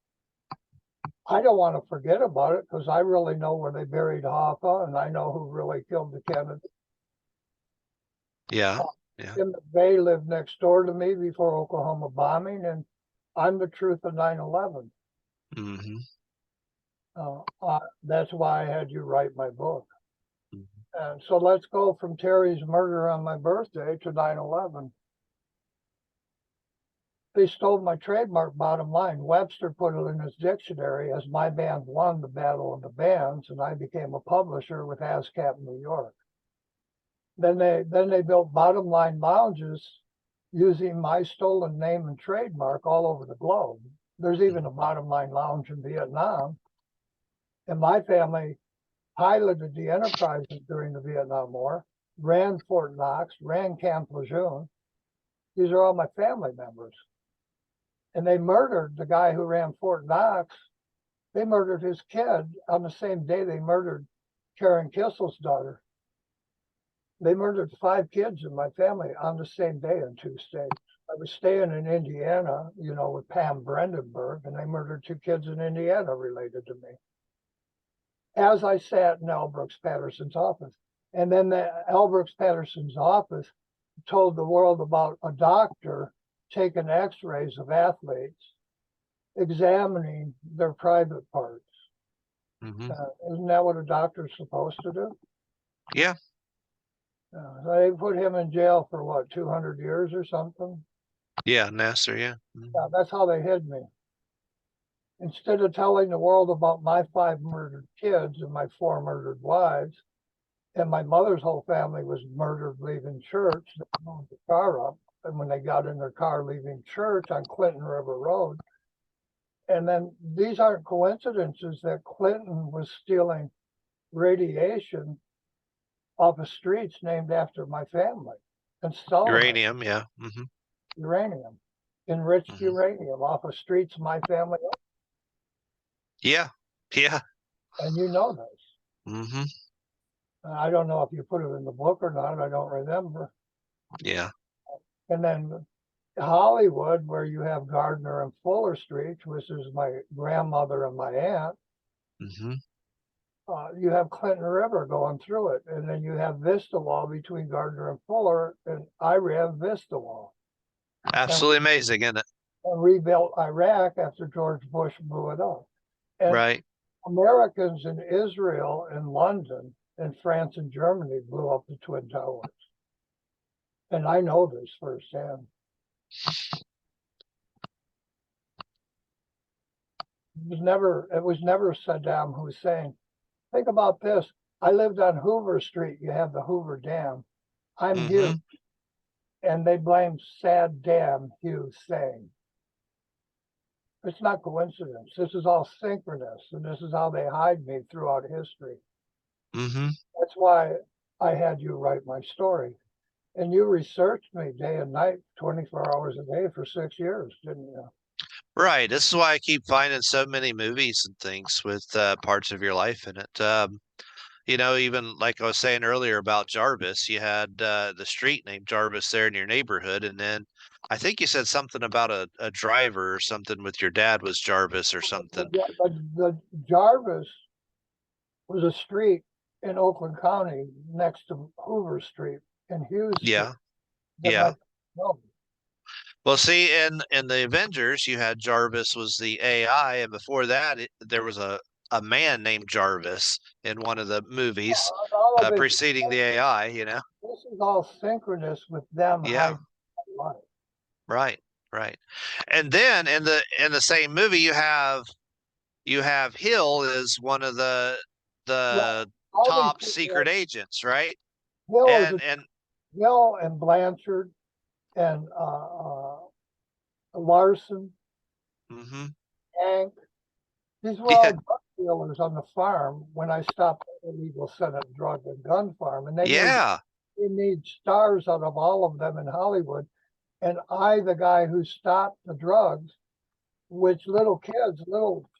I don't want to forget about it because I really know where they buried Hoffa, and I know who really killed the Kennedy. Yeah. Tim McVeigh lived next door to me before Oklahoma bombing, and I'm the truth of 9/11. That's why I had you write my book. And so let's go from Terry's murder on my birthday to 9/11. They stole my trademark, bottom line. Webster put it in his dictionary as my band won the Battle of the Bands, and I became a publisher with ASCAP New York. Then they built Bottom Line lounges using my stolen name and trademark all over the globe. There's even a Bottom Line lounge in Vietnam. And my family piloted the Enterprises during the Vietnam War, ran Fort Knox, ran Camp Lejeune. These are all my family members. And they murdered the guy who ran Fort Knox. They murdered his kid on the same day they murdered Karen Kissel's daughter. They murdered 5 kids in my family on the same day in 2 states. I was staying in Indiana, with Pam Brandenburg, and they murdered 2 kids in Indiana related to me. As I sat in L. Brooks Patterson's office. And then L. Brooks Patterson's office told the world about a doctor taking x-rays of athletes, examining their private parts. Isn't that what a doctor's supposed to do? Yeah. They put him in jail for what, 200 years or something? Yeah, Nasser, yeah. Yeah, that's how they hid me. Instead of telling the world about my 5 murdered kids and my 4 murdered wives, and my mother's whole family was murdered leaving church, they moved the car up, and when they got in their car leaving church on Clinton River Road, and then these aren't coincidences that Clinton was stealing radiation off of streets named after my family and selling uranium, yeah. Uranium, enriched uranium off of streets my family owned. Yeah, yeah. And you know this. I don't know if you put it in the book or not. I don't remember. Yeah. And then Hollywood, where you have Gardner and Fuller Street, which is my grandmother and my aunt, Mm-hmm. you have Clinton River going through it. And then you have Vista Wall between Gardner and Fuller, and I ran Vista Wall. Absolutely amazing, isn't it? And rebuilt Iraq after George Bush blew it up. And Right. Americans in Israel and London and France and Germany blew up the Twin Towers. And I know this firsthand. It was never Saddam Hussein. Think about this. I lived on Hoover Street. You have the Hoover Dam. I'm Mm-hmm. Hugh. And they blame Saddam Hussein. It's not coincidence. This is all synchronous, and this is how they hide me throughout history. Mm-hmm. That's why I had you write my story. And you researched me day and night, 24 hours a day for 6 years, didn't you? Right. This is why I keep finding so many movies and things with parts of your life in it. Even like I was saying earlier about Jarvis, you had the street named Jarvis there in your neighborhood, and then I think you said something about a driver or something with your dad was Jarvis or something. The Jarvis was a street in Oakland County next to Hoover Street and Hughes Street. Yeah. Yeah. No, Well, see, in the Avengers, you had Jarvis was the AI, and before that, there was a man named Jarvis in one of the movies all of it. preceding the AI. This is all synchronous with them Yeah. hiding life. Right. Right. And then in the same movie, you have Hill is one of the All top these secret agents, right? Hill is And Hill and Blanchard and Larson, hmm Hank. These were yeah, all drug dealers on the farm when I stopped the illegal Senate drug and gun farm, and they yeah, made stars out of all of them in Hollywood. And I, the guy who stopped the drugs, which little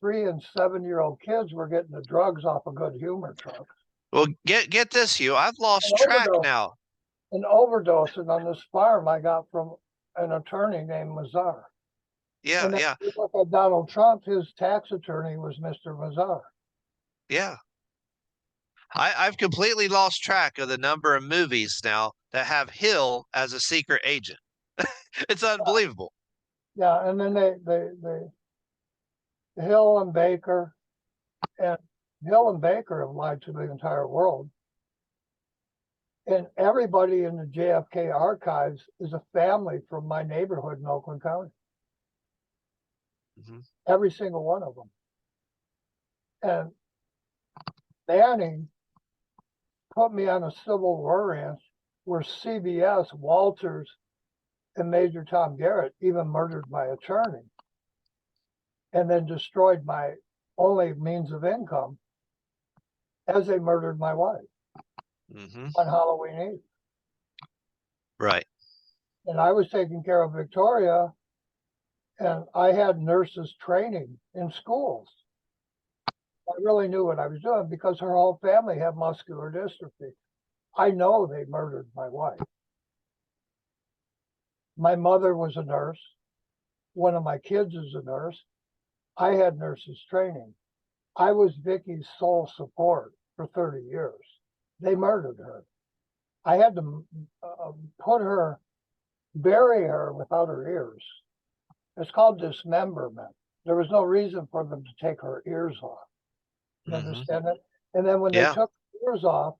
3 and 7-year-old kids were getting the drugs off of Good Humor trucks. Well, get this, Hugh. I've lost An track overdose, now. an overdosing on this farm I got from an attorney named Mazar. Yeah, And then yeah, you look at Donald Trump, his tax attorney was Mr. Mazar. yeah. I've completely lost track of the number of movies now that have Hill as a secret agent. It's unbelievable. Yeah, and then Hill and Baker, and Hill and Baker have lied to the entire world. And everybody in the JFK archives is a family from my neighborhood in Oakland County. Mhm. Every single one of them. And Manning put me on a Civil War ranch where CBS, Walters, and Major Tom Garrett even murdered my attorney and then destroyed my only means of income as they murdered my wife Mm-hmm. on Halloween Eve. Right. And I was taking care of Victoria, and I had nurses training in schools. I really knew what I was doing because her whole family had muscular dystrophy. I know they murdered my wife. My mother was a nurse. One of my kids is a nurse. I had nurses training. I was Vicky's sole support for 30 years. They murdered her. I had to bury her without her ears. It's called dismemberment. There was no reason for them to take her ears off. You understand that? And then when they took her ears off,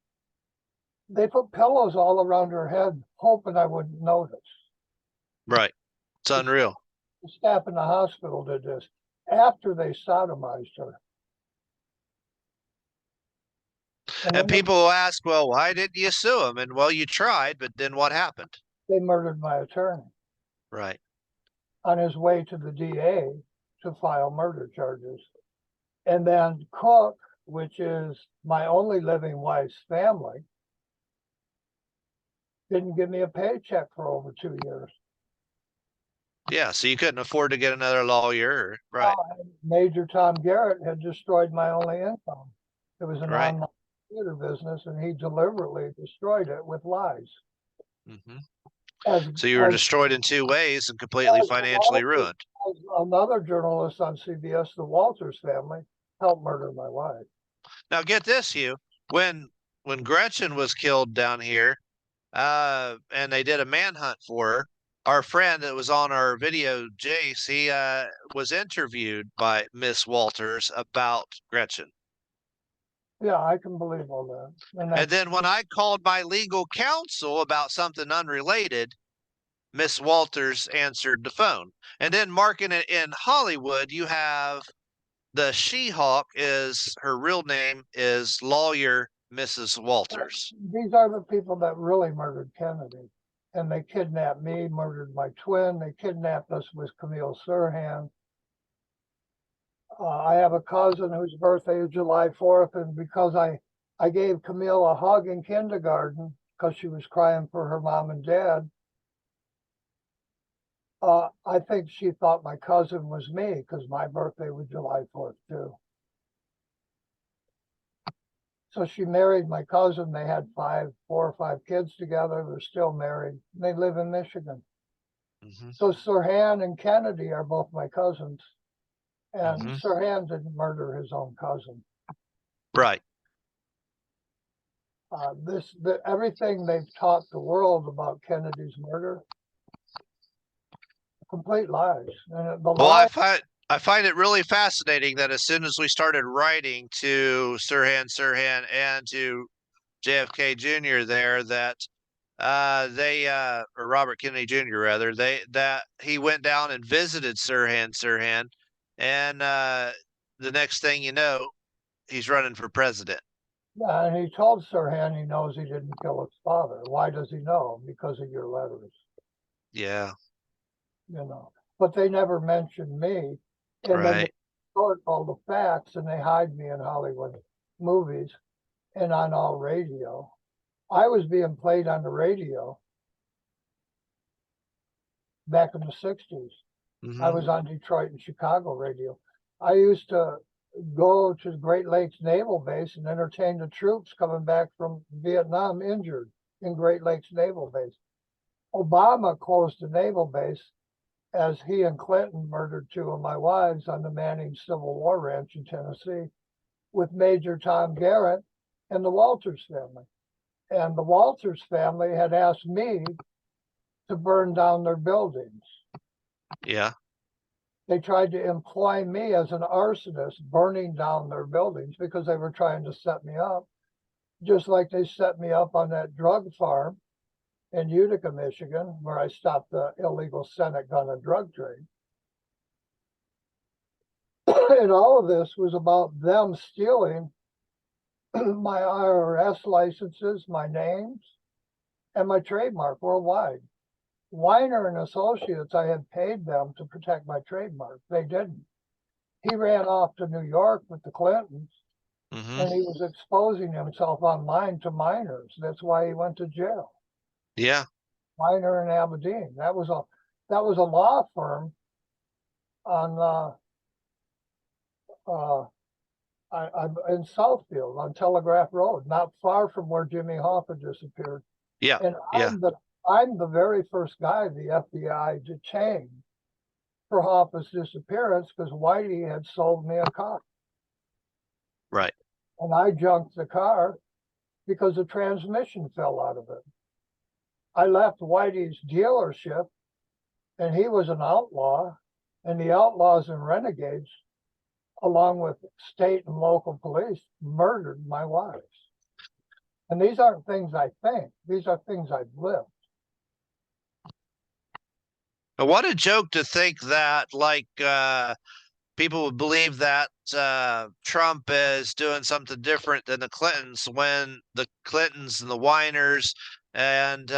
they put pillows all around her head, hoping I wouldn't notice. Right. It's unreal. The staff in the hospital did this after they sodomized her. And people will ask, well, why didn't you sue him? And well, you tried, but then what happened? They murdered my attorney. Right. On his way to the DA to file murder charges. And then Cook, which is my only living wife's family, didn't give me a paycheck for over 2 years. Yeah, so you couldn't afford to get another lawyer, right? Major Tom Garrett had destroyed my only income. It was an Right. online theater business, and he deliberately destroyed it with lies. Mm-hmm. As, So you were as, destroyed in two ways and completely financially ruined. as another journalist on CBS, the Walters family, helped murder my wife. Now get this, Hugh. When Gretchen was killed down here, and they did a manhunt for her, our friend that was on our video, Jace, he was interviewed by Miss Walters about Gretchen. Yeah, I can believe all that. And then when I called my legal counsel about something unrelated, Miss Walters answered the phone. And then marking it in Hollywood, you have the She-Hulk is her real name is lawyer Mrs. Walters. These are the people that really murdered Kennedy. And they kidnapped me, murdered my twin. They kidnapped us with Camille Sirhan. I have a cousin whose birthday is July 4th. And because I gave Camille a hug in kindergarten because she was crying for her mom and dad, I think she thought my cousin was me because my birthday was July 4th too. So she married my cousin. They had 4 or 5 kids together. They're still married. They live in Michigan. Mm-hmm. So Sirhan and Kennedy are both my cousins. And Mm-hmm. Sirhan didn't murder his own cousin. Right. Everything they've taught the world about Kennedy's murder, complete lies. And the Well, lie, I find it really fascinating that as soon as we started writing to Sirhan and to JFK Jr. there, that or Robert Kennedy Jr. rather, that he went down and visited Sirhan, and the next thing you know, he's running for president. yeah, and he told Sirhan he knows he didn't kill his father. Why does he know? Because of your letters. Yeah. You know, but they never mentioned me. And then they sort all the facts and they hide me in Hollywood movies and on all radio. I was being played on the radio back in the 60s. Mm-hmm. I was on Detroit and Chicago radio. I used to go to the Great Lakes Naval Base and entertain the troops coming back from Vietnam injured in Great Lakes Naval Base. Obama closed the naval base as he and Clinton murdered 2 of my wives on the Manning Civil War Ranch in Tennessee with Major Tom Garrett and the Walters family. And the Walters family had asked me to burn down their buildings. Yeah. They tried to employ me as an arsonist, burning down their buildings because they were trying to set me up, just like they set me up on that drug farm in Utica, Michigan, where I stopped the illegal Senate gun and drug trade. And all of this was about them stealing my IRS licenses, my names, and my trademark worldwide. Weiner and Associates, I had paid them to protect my trademark. They didn't. He ran off to New York with the Clintons, and he was exposing himself online to minors. That's why he went to jail. Yeah. Weiner and Aberdeen. That was a law firm on in Southfield on Telegraph Road, not far from where Jimmy Hoffa disappeared. Yeah. And I'm the very first guy the FBI detained for Hoffa's disappearance because Whitey had sold me a car. Right. And I junked the car because the transmission fell out of it. I left Whitey's dealership and he was an outlaw, and the outlaws and renegades, along with state and local police, murdered my wives. And these aren't things I think. These are things I've lived. What a joke to think that, like, people would believe that Trump is doing something different than the Clintons when the Clintons and the Weiners and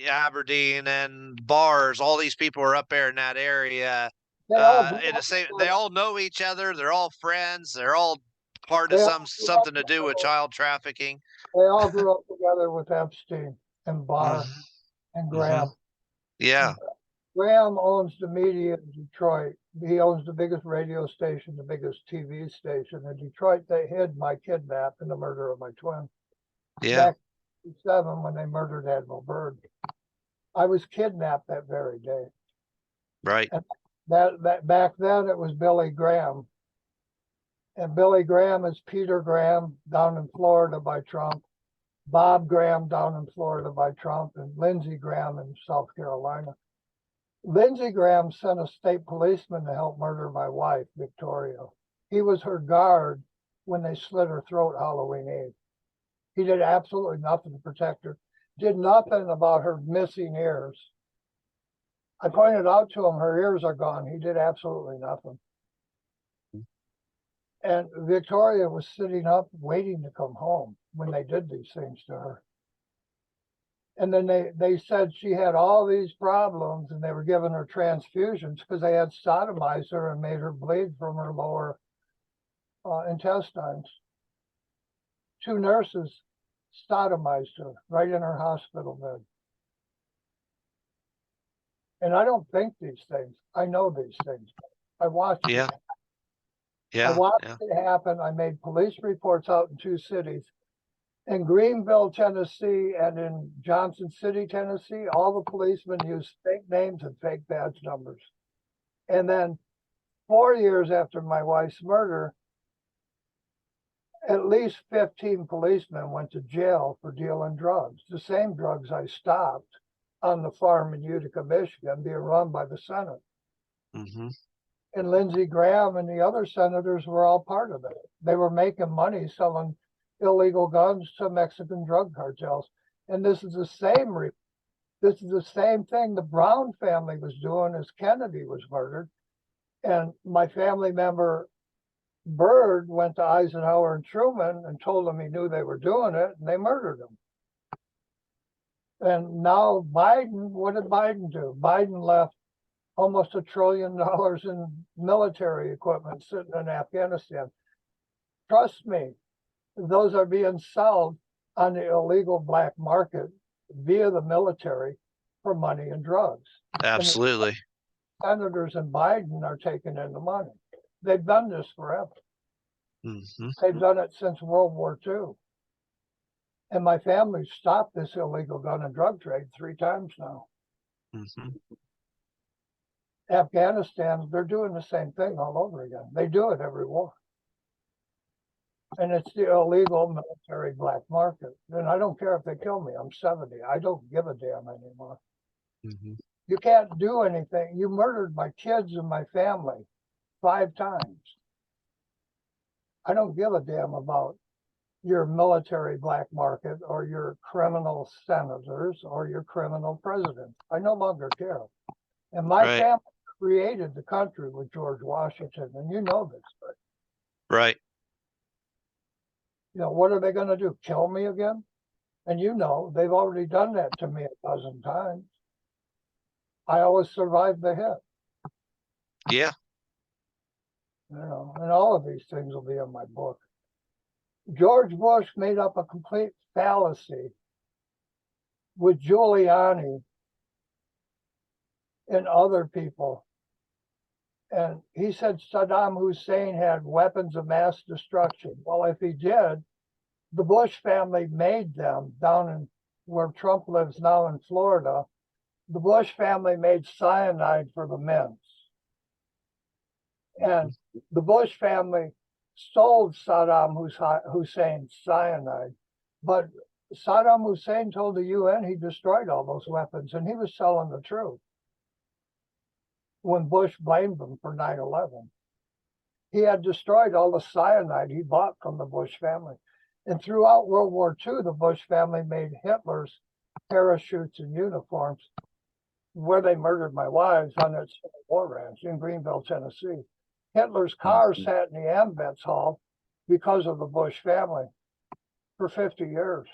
Aberdeen and Bars, all these people are up there in that area. They all know each other. They're all friends. They're all part of something to do with child trafficking. They all grew up together with Epstein and Barr and Graham. Yeah. Graham owns the media in Detroit. He owns the biggest radio station, the biggest TV station in Detroit. They hid my kidnap and the murder of my twin. Yeah. Back in '7 when they murdered Admiral Byrd. I was kidnapped that very day. Right. And that back then it was Billy Graham. And Billy Graham is Peter Graham down in Florida by Trump, Bob Graham down in Florida by Trump, and Lindsey Graham in South Carolina. Lindsey Graham sent a state policeman to help murder my wife, Victoria. He was her guard when they slit her throat Halloween Eve. He did absolutely nothing to protect her, did nothing about her missing ears. I pointed out to him, her ears are gone. He did absolutely nothing. And Victoria was sitting up waiting to come home when they did these things to her. And then they said she had all these problems and they were giving her transfusions because they had sodomized her and made her bleed from her lower intestines. 2 nurses sodomized her right in her hospital bed. And I don't think these things. I know these things. I watched Yeah. it. Yeah. I watched Yeah. it happen. I made police reports out in 2 cities. In Greenville, Tennessee, and in Johnson City, Tennessee, all the policemen used fake names and fake badge numbers. And then 4 years after my wife's murder, at least 15 policemen went to jail for dealing drugs, the same drugs I stopped on the farm in Utica, Michigan, being run by the Senate. Mm-hmm. And Lindsey Graham and the other senators were all part of it. They were making money selling illegal guns to Mexican drug cartels. And this is the same thing the Brown family was doing as Kennedy was murdered. And my family member Byrd went to Eisenhower and Truman and told them he knew they were doing it, and they murdered him. And now Biden, what did Biden do? Biden left almost $1 trillion in military equipment sitting in Afghanistan. Trust me, those are being sold on the illegal black market via the military for money and drugs. Absolutely. And senators and Biden are taking in the money. They've done this forever. Mm-hmm. They've done it since World War II. And my family stopped this illegal gun and drug trade 3 times now. Mm-hmm. Afghanistan, they're doing the same thing all over again. They do it every war. And it's the illegal military black market. And I don't care if they kill me. I'm 70. I don't give a damn anymore. Mm-hmm. You can't do anything. You murdered my kids and my family 5 times. I don't give a damn about your military black market or your criminal senators or your criminal president. I no longer care. And my Right. family created the country with George Washington, and you know this. But, Right. you know, what are they going to do? Kill me again? And you know, they've already done that to me 1,000 times. I always survived the hit. Yeah. You know, and all of these things will be in my book. George Bush made up a complete fallacy with Giuliani and other people. And he said Saddam Hussein had weapons of mass destruction. Well, if he did, the Bush family made them down in where Trump lives now in Florida. The Bush family made cyanide for the mints. And the Bush family sold Saddam Hussein cyanide. But Saddam Hussein told the UN he destroyed all those weapons, and he was telling the truth when Bush blamed them for 9/11. He had destroyed all the cyanide he bought from the Bush family. And throughout World War II, the Bush family made Hitler's parachutes and uniforms where they murdered my wives on that Civil War ranch in Greenville, Tennessee. Hitler's car sat in the AMVETS hall because of the Bush family for 50 years.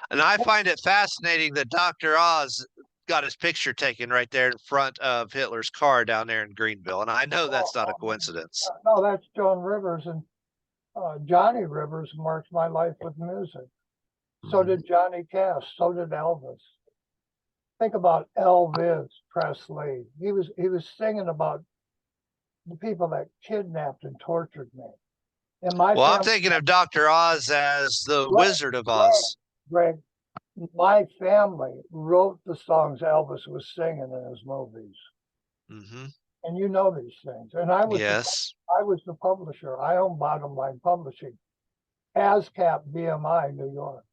And I find it fascinating that Dr. Oz got his picture taken right there in front of Hitler's car down there in Greenville. And I know that's not a coincidence. No, that's Joan Rivers. And Johnny Rivers marked my life with music. So did Johnny Cash. So did Elvis. Think about Elvis Presley. He was singing about the people that kidnapped and tortured me. And my Well, I'm family, thinking of Dr. Oz as the Wizard of Oz. Greg, My family wrote the songs Elvis was singing in his movies. Mm-hmm. And you know these things. And Yes. I was the publisher. I own Bottom Line Publishing. ASCAP BMI, New York.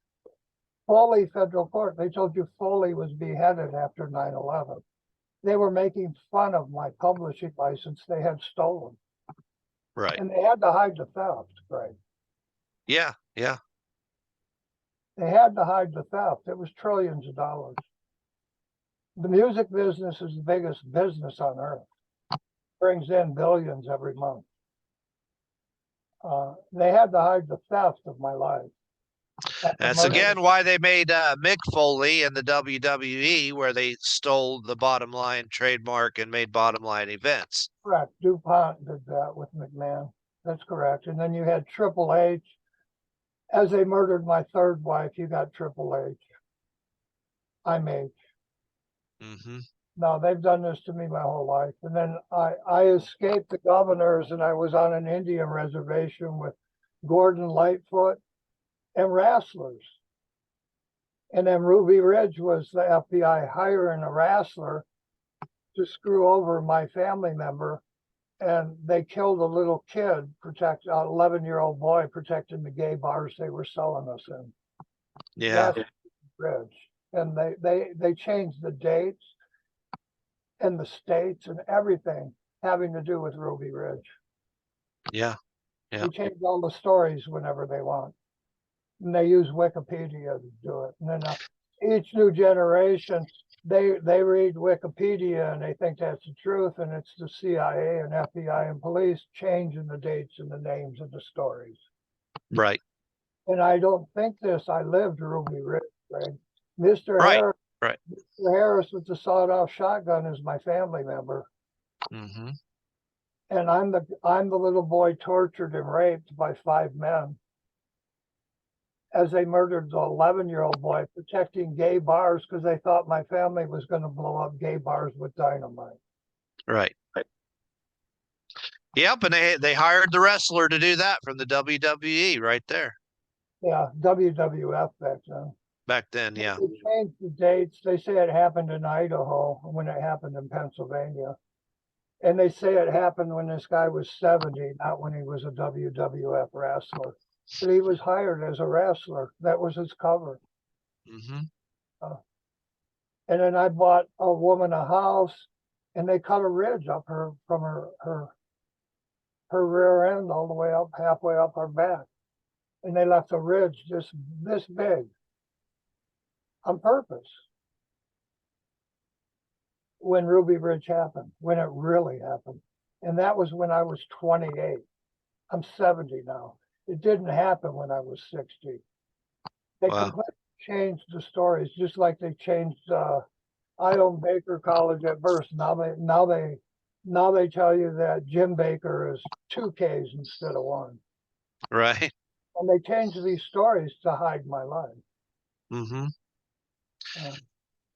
Foley Federal Court. They told you Foley was beheaded after 9/11. They were making fun of my publishing license they had stolen. Right. And they had to hide the theft, Greg. Yeah. Yeah. They had to hide the theft. It was trillions of dollars. The music business is the biggest business on earth. Brings in billions every month. They had to hide the theft of my life. That's again why they made Mick Foley in the WWE, where they stole the Bottom Line trademark and made Bottom Line events. Correct. DuPont did that with McMahon. That's correct. And then you had Triple H. As they murdered my third wife, you got Triple H. I'm H. Mm-hmm. No, they've done this to me my whole life. And then I escaped the governors, and I was on an Indian reservation with Gordon Lightfoot and wrestlers. And then Ruby Ridge was the FBI hiring a wrestler to screw over my family member. And they killed a little kid, an 11-year-old boy, protecting the gay bars they were selling us in. Yeah. That's Ridge. And they changed the dates and the states and everything having to do with Ruby Ridge. Yeah. Yeah. They change all the stories whenever they want. And they use Wikipedia to do it. And then each new generation, they read Wikipedia and they think that's the truth, and it's the CIA and FBI and police changing the dates and the names of the stories. Right. And I don't think this. I lived Ruby Ridge, right? Mr. Right. Harris, Right. Mr. Harris with the sawed-off shotgun is my family member. Mm-hmm. And I'm the little boy tortured and raped by 5 men as they murdered the 11-year-old boy protecting gay bars because they thought my family was going to blow up gay bars with dynamite. Right. Yep, and they hired the wrestler to do that from the WWE right there. Yeah, WWF back then. Back then, yeah. They changed the dates. They say it happened in Idaho when it happened in Pennsylvania. And they say it happened when this guy was 70, not when he was a WWF wrestler. But he was hired as a wrestler. That was his cover. Mm-hmm. And then I bought a woman a house, and they cut a ridge up her from her rear end all the way up, halfway up her back. And they left a ridge just this big on purpose. When Ruby Ridge happened, when it really happened. And that was when I was 28. I'm 70 now. It didn't happen when I was 60. They completely changed the stories, just like they changed I own Baker College at birth. Now they tell you that Jim Baker is 2 Ks instead of 1. Right. And they changed these stories to hide my life. Mm-hmm.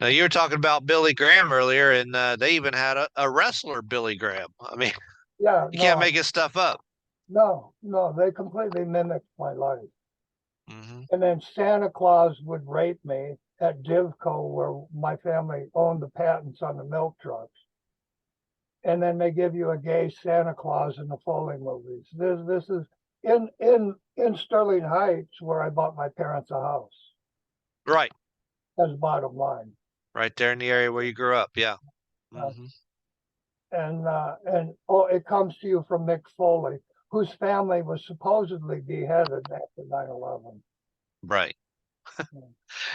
Now you were talking about Billy Graham earlier, and they even had a wrestler, Billy Graham. I mean, yeah, you can't make his stuff up. No, they completely mimicked my life. Mm-hmm. And then Santa Claus would rape me at Divco, where my family owned the patents on the milk trucks. And then they give you a gay Santa Claus in the Foley movies. This is in Sterling Heights, where I bought my parents a house. Right. That's bottom line. Right there in the area where you grew up, yeah. Mm-hmm. And it comes to you from Mick Foley, whose family was supposedly beheaded after 9/11. Right.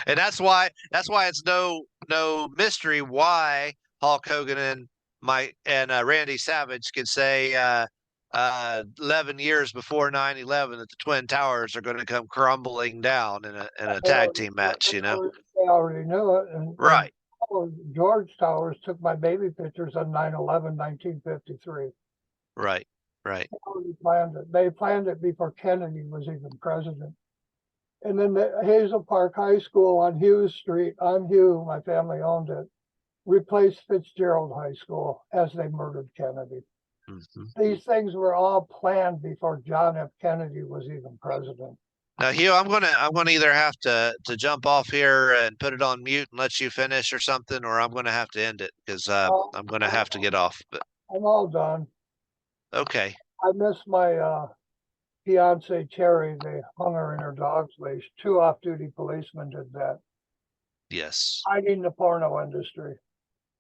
And that's why it's no mystery why Hulk Hogan and Randy Savage could say 11 years before 9/11 that the Twin Towers are going to come crumbling down in a tag team match, you know. They already knew it. And right. George Towers took my baby pictures on 9/11, 1953. Right. They planned it before Kennedy was even president. And then the Hazel Park High School on Hughes Street, I'm Hugh, my family owned it, replaced Fitzgerald High School as they murdered Kennedy. Mm-hmm. These things were all planned before John F. Kennedy was even president. Now, Hugh, I'm gonna either have to jump off here and put it on mute and let you finish or something, or I'm gonna have to end it because Well, I'm gonna have to get off. But I'm all done. okay, I miss my fiance Terry. They hung her in her dog's leash. 2 off-duty policemen did that. yes, Hiding the porno industry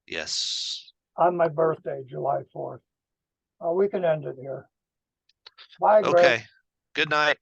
yes. on my birthday, July 4th. We can end it here. Bye, Greg. Okay. Good night.